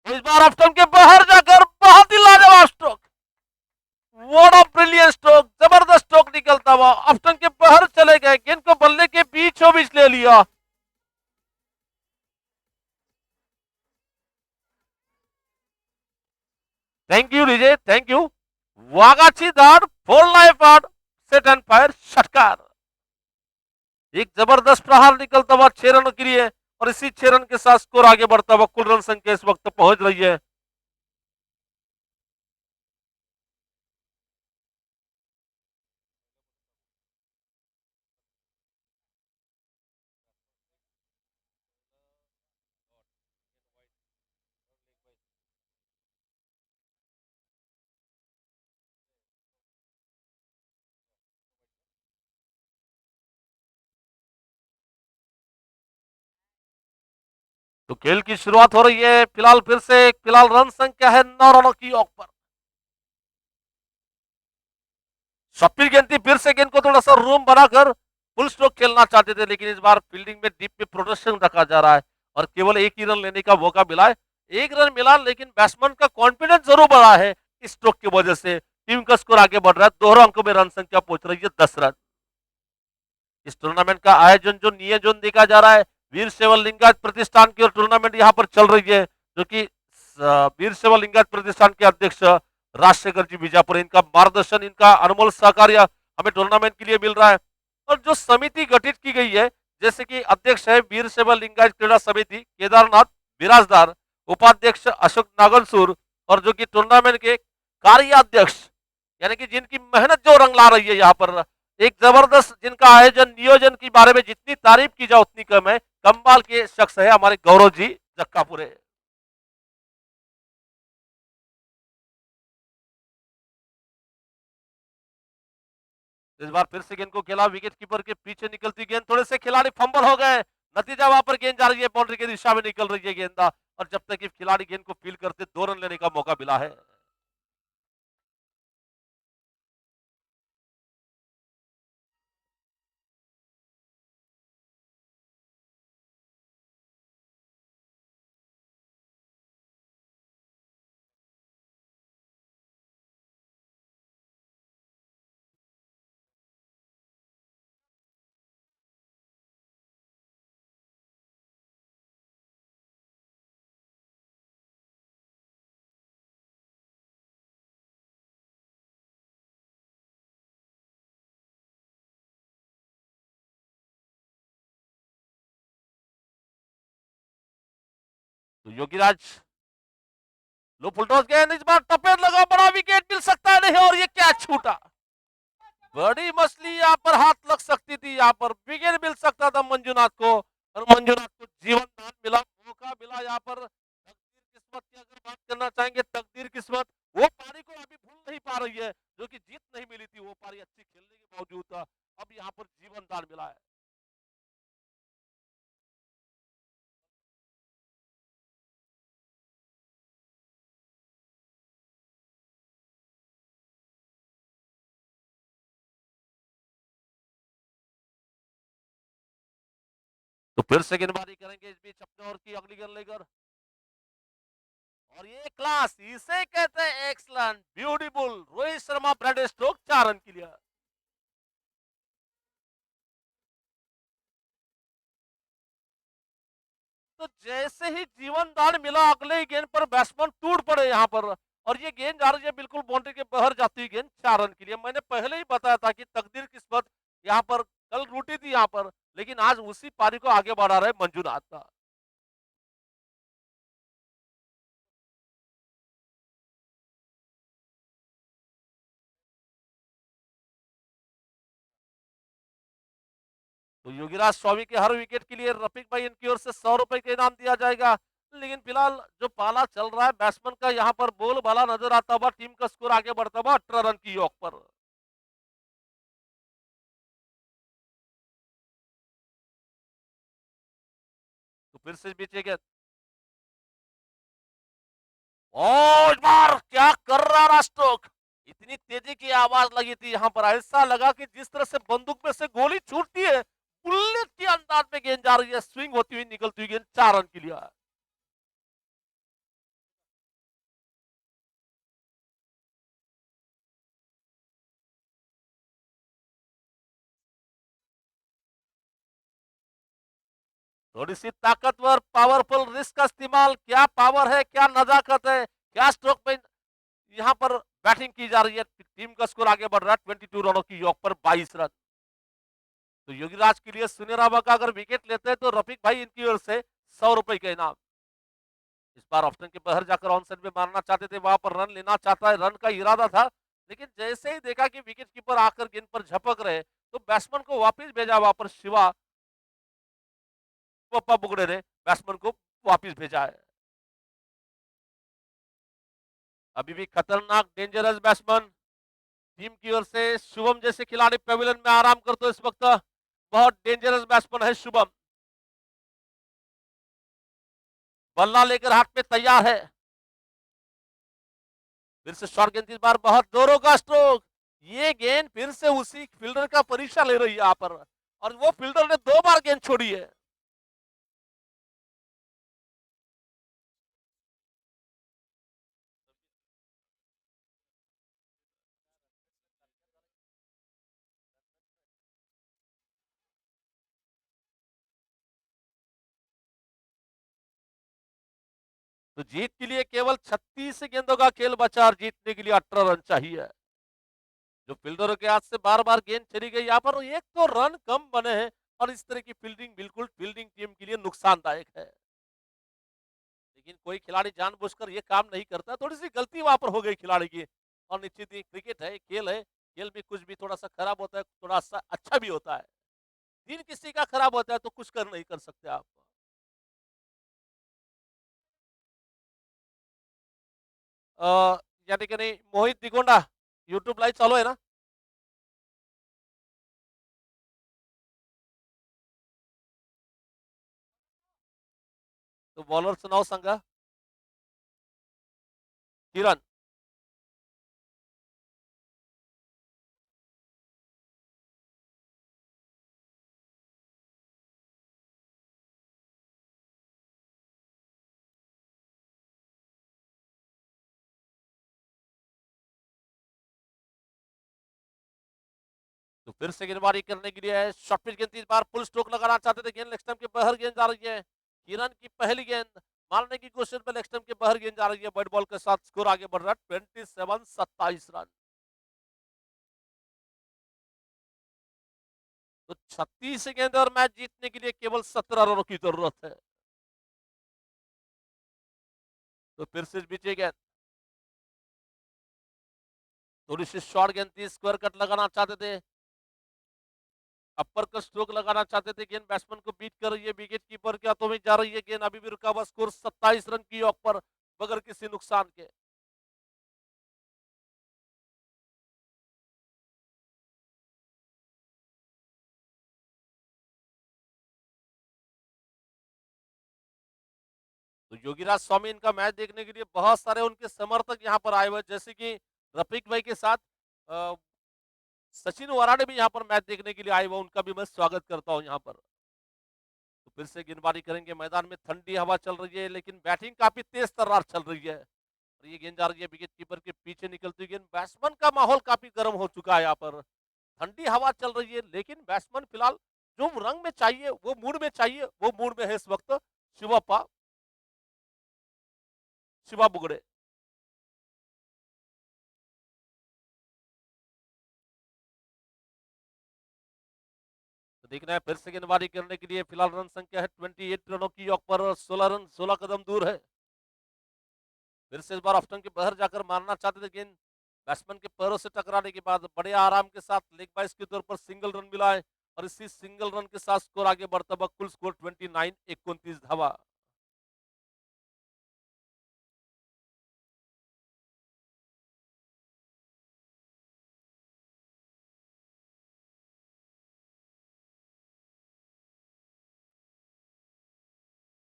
इस बार ऑफ स्टंप के बाहर जाकर बहुत ही लाजवाब stroke. What a brilliant stroke. जबरदस्त स्ट्रोक निकलता हुआ ऑफ स्टंप के बाहर चले गए. गेंद को बल्ले के बीचों बीच ले लिया. Thank you Vijay, thank you. वागाची दार 4 लाइफ आर्ट सेट एंड फायर षटकार। एक जबरदस्त प्रहार निकलता हुआ 6 रनों के लिए और इसी 6 रन के साथ स्कोर आगे बढ़ता हुआ कुल रन संख्या इस वक्त पहुंच रही है। तो खेल की शुरुआत हो रही है। फिलहाल फिर से फिलहाल रन संख्या है 9 रनों की ऑक पर। शब्बीर गेंदी फिर से गेंद को थोड़ा सा रूम बनाकर फुल स्ट्रोक खेलना चाहते थे, लेकिन इस बार फील्डिंग में डीप में प्रोटेक्शन रखा जा रहा है और केवल एक ही रन लेने का मौका मिला है। एक रन मिला, लेकिन बैट्समैन का कॉन्फिडेंस जरूर बढ़ा है इस स्ट्रोक की वजह से। टीम का स्कोर आगे बढ़ रहा है, दोनों अंकों में रन संख्या पहुंच रही है 10 रन। इस टूर्नामेंट का आयोजन जो नियोजन देखा जा रहा है, वीर सेवा लिंगायत प्रतिष्ठान की और टूर्नामेंट यहाँ पर चल रही है, जो कि वीर सेवा लिंगायत प्रतिष्ठान के अध्यक्ष राजशेखर जी बीजापुर, इनका मार्गदर्शन, इनका अनमोल सहकार्य हमें टूर्नामेंट के लिए मिल रहा है। और जो समिति गठित की गई है, जैसे कि अध्यक्ष है वीर सेवा लिंगायत क्रीड़ा समिति केदारनाथ बिराजदार, उपाध्यक्ष अशोक नागनसूर, और जो कि टूर्नामेंट के कार्याध्यक्ष यानी कि जिनकी मेहनत जो रंग ला रही है यहाँ पर, एक जबरदस्त जिनका आयोजन नियोजन के बारे में जितनी तारीफ की जाए उतनी कम है, कमाल के शख्स है हमारे गौरव जी जक्कापुरे। इस बार फिर से गेंद को खेला, विकेट कीपर के पीछे निकलती गेंद, थोड़े से खिलाड़ी फंबल हो गए, नतीजा वहां पर गेंद जा रही है, बाउंड्री की दिशा में निकल रही है गेंदा, और जब तक कि खिलाड़ी गेंद को फील करते 2 रन लेने का मौका मिला है। तो योगीराज लो फुलटॉस गेंद, इस बार टपेर लगा, बड़ा विकेट मिल सकता है नहीं, और ये कैच छूटा। बड़ी मछली यहाँ पर हाथ लग सकती थी, यहाँ पर विकेट मिल सकता था मंजुनाथ को, और मंजुनाथ को जीवन दान मिला, मौका मिला यहाँ पर। तकदीर किस्मत की अगर बात करना चाहेंगे, तकदीर किस्मत वो पारी को अभी भूल नहीं पा रही है, जो कि जीत नहीं मिली थी वो पारी अच्छी खेलने के बावजूद, अब यहाँ पर जीवन दान मिला है। तो फिर से गेंदबाजी करेंगे इस बीच अपने ओर की अगली गेंद लेकर, और ये क्लास, इसे कहते हैं excellent, beautiful. Rohit Sharma bread stroke 4 run के लिए। तो जैसे ही जीवन दान मिला, अगले ही गेंद पर बैट्समैन टूट पड़े यहाँ पर, और ये गेंद जा रही है बिल्कुल बाउंड्री के बाहर जाती हुई गेंद 4 रन के लिए। मैंने पहले ही बताया था कि तकदीर किस्मत यहाँ पर कल रूठी थी यहाँ पर, लेकिन आज उसी पारी को आगे बढ़ा रहे मंजुनाथ का। तो योगीराज स्वामी के हर विकेट के लिए रफीक भाई इनकी ओर से 100 रुपए का इनाम दिया जाएगा। लेकिन फिलहाल जो पाला चल रहा है, बैट्समैन का यहाँ पर बोल बाला नजर आता हुआ, टीम का स्कोर आगे बढ़ता हुआ 18 रन की योग पर। तो फिर से पीछे गेंद, और इस बार क्या कर रहा रास्टोक, इतनी तेजी की आवाज लगी थी यहाँ पर, ऐसा लगा कि जिस तरह से बंदूक में से गोली छूटती है, बुलेट के अंदाज में गेंद जा रही है, स्विंग होती हुई निकलती हुई गेंद 4 रन के लिए। थोड़ी सी ताकतवर पावरफुल रिस्क का इस्तेमाल, क्या पावर है, क्या नजाकत है, क्या स्ट्रोक पे यहाँ पर बैटिंग की जा रही है, टीम का स्कोर आगे बढ़ रहा है 22 रनों की योग पर 22 रन। तो योगीराज के लिए सुनहरा मौका, अगर विकेट लेते हैं तो रफीक भाई इनकी ओर से 100 रुपए का इनाम। इस बार ऑप्शन के बाहर जाकर ऑन साइड में मारना चाहते थे, वहां पर रन लेना चाहता है, रन का इरादा था, लेकिन जैसे ही देखा कि विकेट कीपर आकर गेंद पर झपक रहे तो बैट्समैन को वापस भेजा, वहां पर शिवप्पा बुगड़े ने बैट्समैन को वापस भेजा है। अभी भी खतरनाक डेंजरस बैट्समैन टीम की ओर से शुभम जैसे खिलाड़ी पेविलियन में आराम करते इस वक्त, बहुत डेंजरस बैट्समैन है शुभम। बल्ला लेकर हाथ में तैयार है, फिर से शॉर्ट गेंद, इस बार बहुत जोरों का स्ट्रोक। ये गेंद फिर से उसी फील्डर का परीक्षा ले रही है यहाँ पर, और वो फील्डर ने 2 बार गेंद छोड़ी है। तो जीत के लिए केवल 36 गेंदों का खेल बचा, और जीतने के लिए 18 रन चाहिए। जो फील्डरों के हाथ से बार बार गेंद चली गई, यहाँ पर एक तो रन कम बने हैं, और इस तरह की फील्डिंग बिल्कुल फील्डिंग टीम के लिए नुकसानदायक है। लेकिन कोई खिलाड़ी जानबूझकर ये काम नहीं करता, थोड़ी सी गलती वहां पर हो गई खिलाड़ी की। और निश्चित ही क्रिकेट है, खेल है, खेल में कुछ भी थोड़ा सा खराब होता है, थोड़ा सा अच्छा भी होता है। दिन किसी का खराब होता है तो कुछ कर नहीं कर सकते आप। अ, यानी कि नहीं, मोहित दिगोंडा यूट्यूब लाईव्ह चालू आहे ना? तो बॉलरचं नाव सांगा. किरण. तो फिर से गेंदबाजी करने के लिए शॉर्ट पिच गेंद, इस बार फुल स्ट्रोक लगाना चाहते थे, गेंद लेग स्टंप के बाहर गेंद जा रही है। किरण की पहली गेंद मारने की कोशिश में लेग स्टंप के बाहर गेंद जा रही है, बैट बॉल के साथ स्कोर आगे बढ़ रहा है 27 रन। तो 36 गेंद और मैच जीतने के लिए केवल 17 रनों की जरूरत है। तो फिर से बीचे गेंद, थोड़ी सी शॉर्ट गेंद थी, स्क्वायर कट लगाना चाहते थे, अपर का स्ट्रोक लगाना चाहते थे, गेंद बैट्समैन को बीट कर रही है, विकेट कीपर के हाथों में जा रही है गेंद, अभी भी रुका हुआ, स्कोर 27 रन की ऑफ पर बगैर किसी नुकसान के। तो योगीराज स्वामी इनका मैच देखने के लिए बहुत सारे उनके समर्थक यहाँ पर आए हुए, जैसे कि रफीक भाई के साथ अ, सचिन वराडे भी यहाँ पर मैच देखने के लिए आए हुए, उनका भी मैं स्वागत करता हूँ यहाँ पर। तो फिर से गेंदबाजी करेंगे, मैदान में ठंडी हवा चल रही है, लेकिन बैटिंग काफी तेज तर्रार चल रही है, और ये गेंद जा रही है विकेट कीपर के पीछे निकलती हुई गेंद। बैट्समैन का माहौल काफी गर्म हो चुका है यहाँ पर, ठंडी हवा चल रही है, लेकिन बैट्समैन फिलहाल जो रंग में चाहिए, वो मूड में चाहिए, वो मूड में है इस वक्त शिवप्पा शिवा बुगड़े। तो देखना है फिर से गेंदबाजी करने के लिए, फिलहाल रन संख्या है 28 रनों की योग पर, 16 रन 16 कदम दूर है। फिर से इस बार ऑफ स्टंप के बाहर जाकर मारना चाहते थे, गेंद बैट्समैन के पैरों से टकराने के बाद बड़े आराम के साथ लेग बाइस के तौर पर सिंगल रन मिला है, और इसी सिंगल रन के साथ स्कोर आगे बढ़ता हुआ, कुल स्कोर 29, 29 धावा।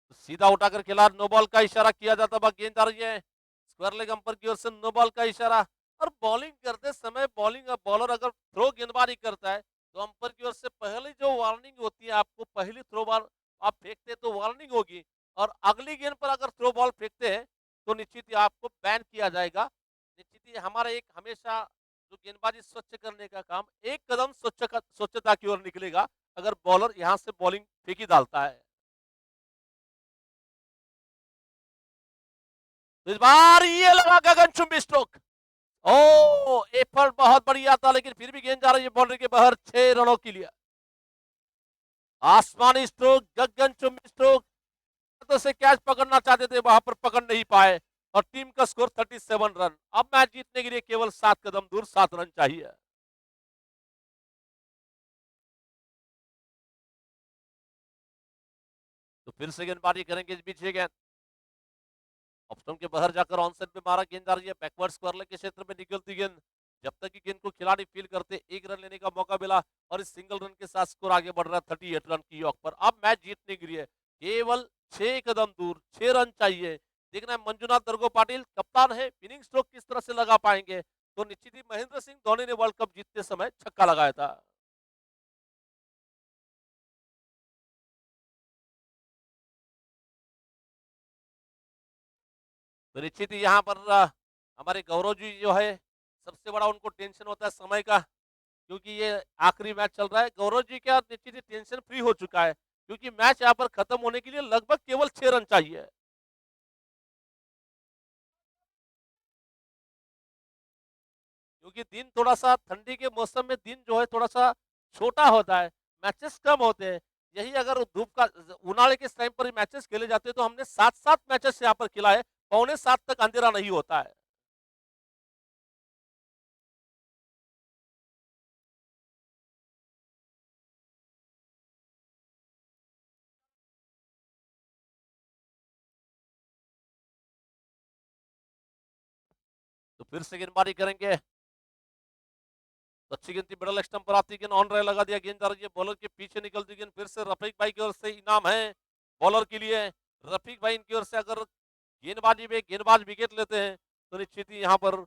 तो सीधा उठाकर खेला, नो बॉल का इशारा किया जाता हुआ, गेंद आ रही है स्क्वायर लेग अंपर की ओर से, नो बॉल का इशारा। और बॉलिंग करते समय बॉलर अगर थ्रो गेंदबाजी करता है, तो अंपर की ओर से पहली जो वार्निंग होती है, आपको पहली थ्रो बॉल आप फेंकते हैं तो वार्निंग होगी, और अगली गेंद पर अगर थ्रो बॉल फेंकते हैं तो निश्चित ही आपको बैन किया जाएगा। निश्चित ही हमारा एक हमेशा जो गेंदबाजी स्वच्छ करने का काम, एक कदम स्वच्छता की ओर निकलेगा अगर बॉलर यहाँ से बॉलिंग फेंकी डालता है। तो इस बार ये लगा गगनचुंबी स्ट्रोक, ओ एफर्ट बहुत बढ़िया था, लेकिन फिर भी गेंद जा रही है बाउंड्री के बाहर, 6 रनों के लिए। आसमानी स्ट्रोक, गगनचुंबी स्ट्रोक, तो से कैच पकड़ना चाहते थे, वहां पर पकड़ नहीं पाए और टीम का स्कोर 37 रन। अब मैच जीतने के लिए केवल 7 कदम दूर 7 रन चाहिए। तो फिर से गेंदबाजी करेंगे इस बीच ये गेंद ऑप्शन के बाहर जाकर ऑन साइड में मारा, गेंद जा रही है बैकवर्ड स्क्वायर के क्षेत्र में निकलती गेंद। जब तक कि गेंद को खिलाड़ी फील करते, 1 रन लेने का मौका मिला और इस सिंगल रन के साथ स्कोर आगे बढ़ रहा है 38 रन की यॉक पर। अब मैच जीतने के लिए केवल 6 कदम दूर 6 रन चाहिए। देखना है मंजुनाथ दर्गो पाटिल कप्तान है, विनिंग स्ट्रोक किस तरह से लगा पाएंगे। तो निश्चित ही महेंद्र सिंह धोनी ने वर्ल्ड कप जीतते समय छक्का लगाया था। तो निश्चित ही यहाँ पर हमारे गौरव जी जो है, सबसे बड़ा उनको टेंशन होता है समय का, क्योंकि ये आखिरी मैच चल रहा है। गौरव जी का निश्चित ही टेंशन फ्री हो चुका है, क्योंकि मैच यहाँ पर खत्म होने के लिए लगभग केवल 6 रन चाहिए। क्योंकि दिन थोड़ा सा ठंडी के मौसम में दिन जो है थोड़ा सा छोटा होता है, मैचेस कम होते हैं। यही अगर धूप का उनाले के टाइम पर मैचेस खेले जाते हैं तो हमने 7-7 मैचेस यहाँ पर खिलाए, 6:45 तक अंधेरा नहीं होता है। तो फिर से गेंदबाजी करेंगे, तो अच्छी गेंद थी, मिडल स्टंप पर आती गेंद ऑन रहे लगा दिया, गेंद जा रही है बॉलर के पीछे निकलती गेंद। फिर से रफीक भाई की ओर से इनाम है बॉलर के लिए। रफीक भाई इनकी ओर से अगर गेंदबाजी में गेंदबाज विकेट लेते हैं तो निश्चित ही यहाँ पर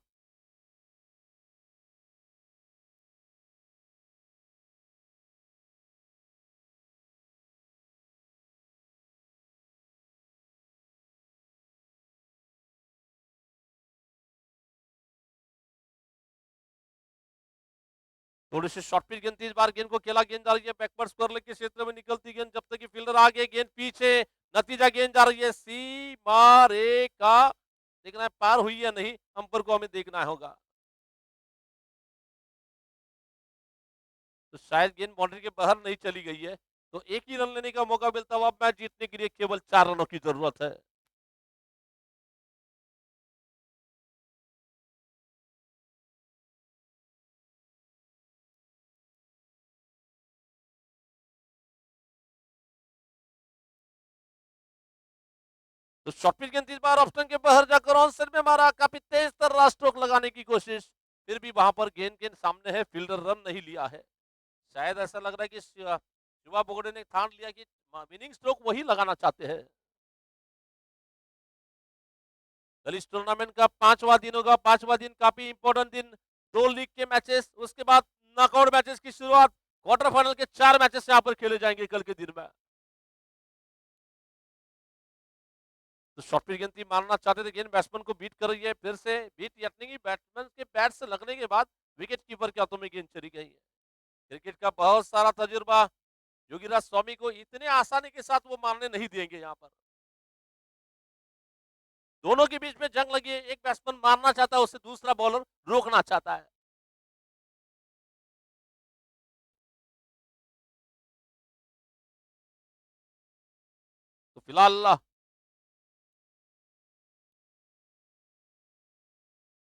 थोड़ी सी शॉर्ट पिच गेंद थी, इस बार गेंद को खेला, गेंद जा रही है बैकवर्ड स्क्वायर के क्षेत्र में निकलती गेंद, जब तक कि फील्डर आगे, गेंद पीछे, नतीजा गेंद जा रही है सीमा रेखा। देखना है पार हुई या नहीं, अंपर को हमें देखना होगा। तो शायद गेंद बाउंड्री के बाहर नहीं चली गई है, तो एक ही रन लेने का मौका मिलता हुआ मैच जीतने के लिए केवल 4 रनों की जरूरत है। तो शॉर्ट पिच गेंद इस बार ऑप्शन के बाहर जाकर ऑन साइड में मारा, काफी तेज तर्रार स्ट्रोक लगाने की कोशिश, फिर भी वहां पर गेंद गेंद सामने है, फील्डर रन नहीं लिया है। शायद ऐसा लग रहा है कि शिवा बोगड़े ने ठान लिया कि विनिंग स्ट्रोक वही लगाना चाहते हैं। कल इस टूर्नामेंट का 5वां दिन होगा, 5वां दिन काफी इंपॉर्टेंट दिन। 2 लीग के मैचेस, उसके बाद नॉकआउट मैचेस की शुरुआत, क्वार्टर फाइनल के 4 मैचेस यहाँ पर खेले जाएंगे कल के दिन में। तो शॉर्ट पिच गेंद मारना चाहते थे, गेंद बैट्समैन को बीट कर रही है, फिर से बीट यत्नी की बैट्समैन के बैट से लगने के बाद विकेट कीपर के हाथों में गेंद चली गई है। क्रिकेट का बहुत सारा तजुर्बा, योगीराज स्वामी को इतने आसानी के साथ वो मारने नहीं देंगे। यहाँ पर दोनों के बीच में जंग लगी है, एक बैट्समैन मारना चाहता है, उसे दूसरा बॉलर रोकना चाहता है। तो फिलहाल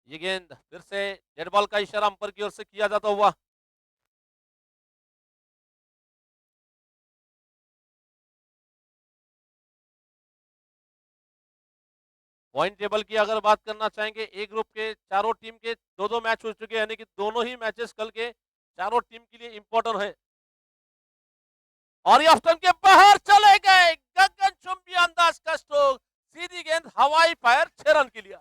ये गेंद फिर से डेड बॉल का इशारा अंपर की ओर से किया जाता हुआ। पॉइंट टेबल की अगर बात करना चाहेंगे, ए ग्रुप के चारों टीम के 2-2 मैच हो चुके हैं, यानी कि दोनों ही मैचेस कल के चारों टीम के लिए इंपॉर्टेंट है। और ये ऑप्शन के बाहर चले गए, गगनचुंबी अंदाज का स्ट्रोक, सीधी गेंद हवाई फायर, 6 रन के लिए।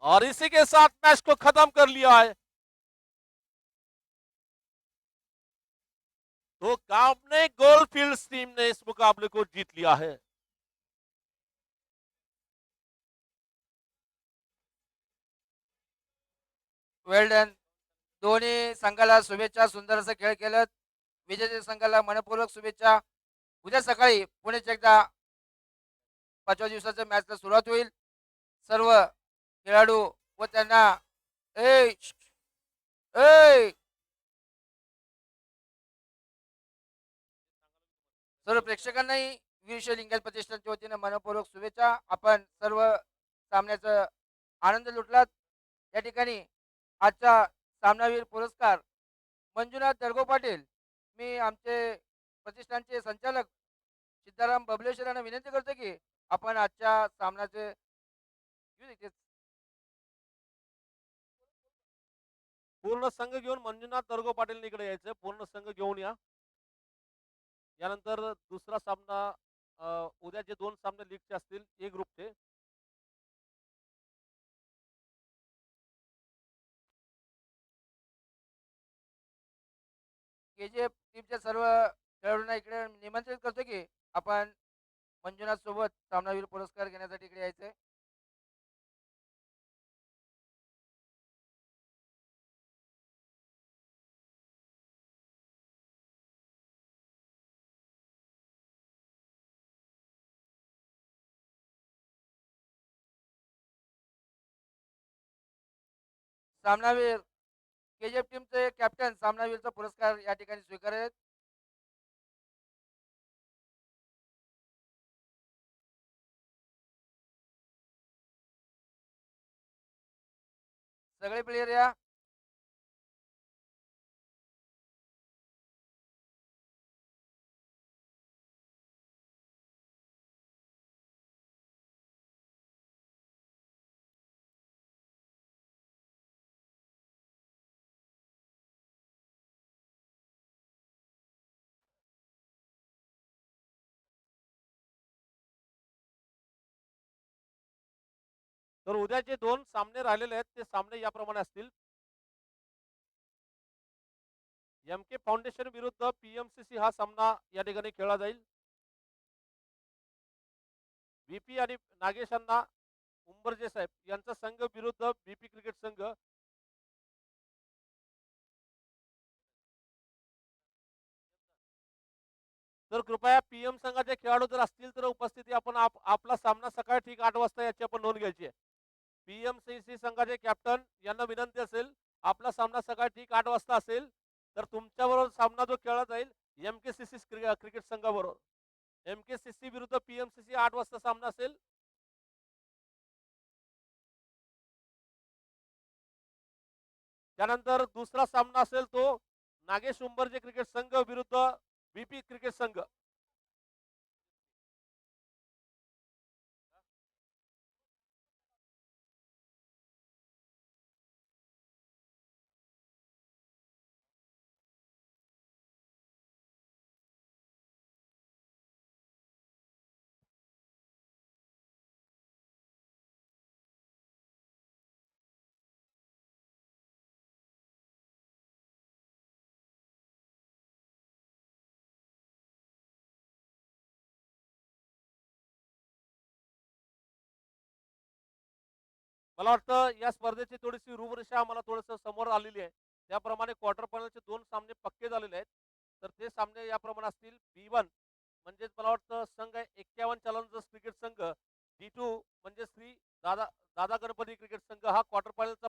और इसी के साथ मैच को खत्म कर लिया है। तो कामने गोलफील्ड टीम ने इस मुकाबले को जीत लिया है। Well done. दोन्ही संघाला शुभेच्छा. सुंदर असं खेळ केलं. विजेते संघाला मनपूर्वक शुभेच्छा. उद्या सकाळी पुण्याच्या एकदा 5व्या दिवसाच्या मॅचला सुरुवात होईल. सर्व खेळाडू व त्यांना ए श- ए सर्व प्रेक्षकांनाही वीरशैव लिंगायत प्रतिष्ठानच्या वतीनं मनपूर्वक शुभेच्छा. आपण सर्व सामन्याचा आनंद लुटलात. या ठिकाणी आजचा सामनावीर पुरस्कार मंजुनाथ दडगो पाटील. मी आमचे प्रतिष्ठानचे संचालक सिद्धाराम बबलेश्वर यांना विनंती करतो की आपण आजच्या सामन्याचे घेऊन इथेच. पूर्ण संघ घेऊन मंजुनाथ दर्गो पाटील इकडे यायचं. पूर्ण संघ घेऊन या. यानंतर दुसरा सामना उद्या जे 2 सामने लीगचे असतील ए ग्रुपचे. केजीएफ टीमच्या सर्व खेळाडूंना इकडे निमंत्रित करतो की आपण मंजुनाथ सोबत सामनावीर पुरस्कार घेण्यासाठी इकडे यायचंय. सामनावीर केजीएफ टीमचे कॅप्टन सामनावीरचा पुरस्कार या ठिकाणी स्वीकारत. सगळे प्लेयर या. तर उद्या जे 2 सामने राहिलेले आहेत ते सामने याप्रमाणे असतील. एमके फाउंडेशन विरुद्ध पीएमसीसी हा सामना या ठिकाणी खेळला जाईल. बीपी आणि नागेशांना उंबरजे साहेब यांचा संघ विरुद्ध बीपी क्रिकेट संघ. तर कृपया पीएम संघाचे खेळाडू जर असतील तर उपस्थिती आपण आपला सामना सकाळी ठीक 8 वाजता याची आपण नोंद घ्यायची आहे. पीएमसीसी संघाचे कॅप्टन यांना विनंती असेल आपला सामना सकाळी ठीक 8 वाजता असेल तर तुमच्याबरोबर सामना जो खेळला जाईल एमकेसीसी क्रिकेट संघाबरोबर. एमकेसीसी विरुद्ध पीएमसीसी 8 वाजता सामना असेल. त्यानंतर दुसरा सामना असेल तो नागेश उंबरजे क्रिकेट संघ विरुद्ध बीपी क्रिकेट संघ. मला वाटतं या स्पर्धेची थोडीशी रूपरेषा आम्हाला थोडंसं समोर आलेली आहे. त्याप्रमाणे क्वार्टर फायनलचे 2 सामने पक्के झालेले आहेत. तर ते सामने याप्रमाणे असतील. B1 म्हणजेच मला वाटतं संघ आहे 51 चॅलेंजर्स क्रिकेट संघ. D2 म्हणजे श्री दादा दादा गणपती क्रिकेट संघ हा क्वार्टर फायनलचा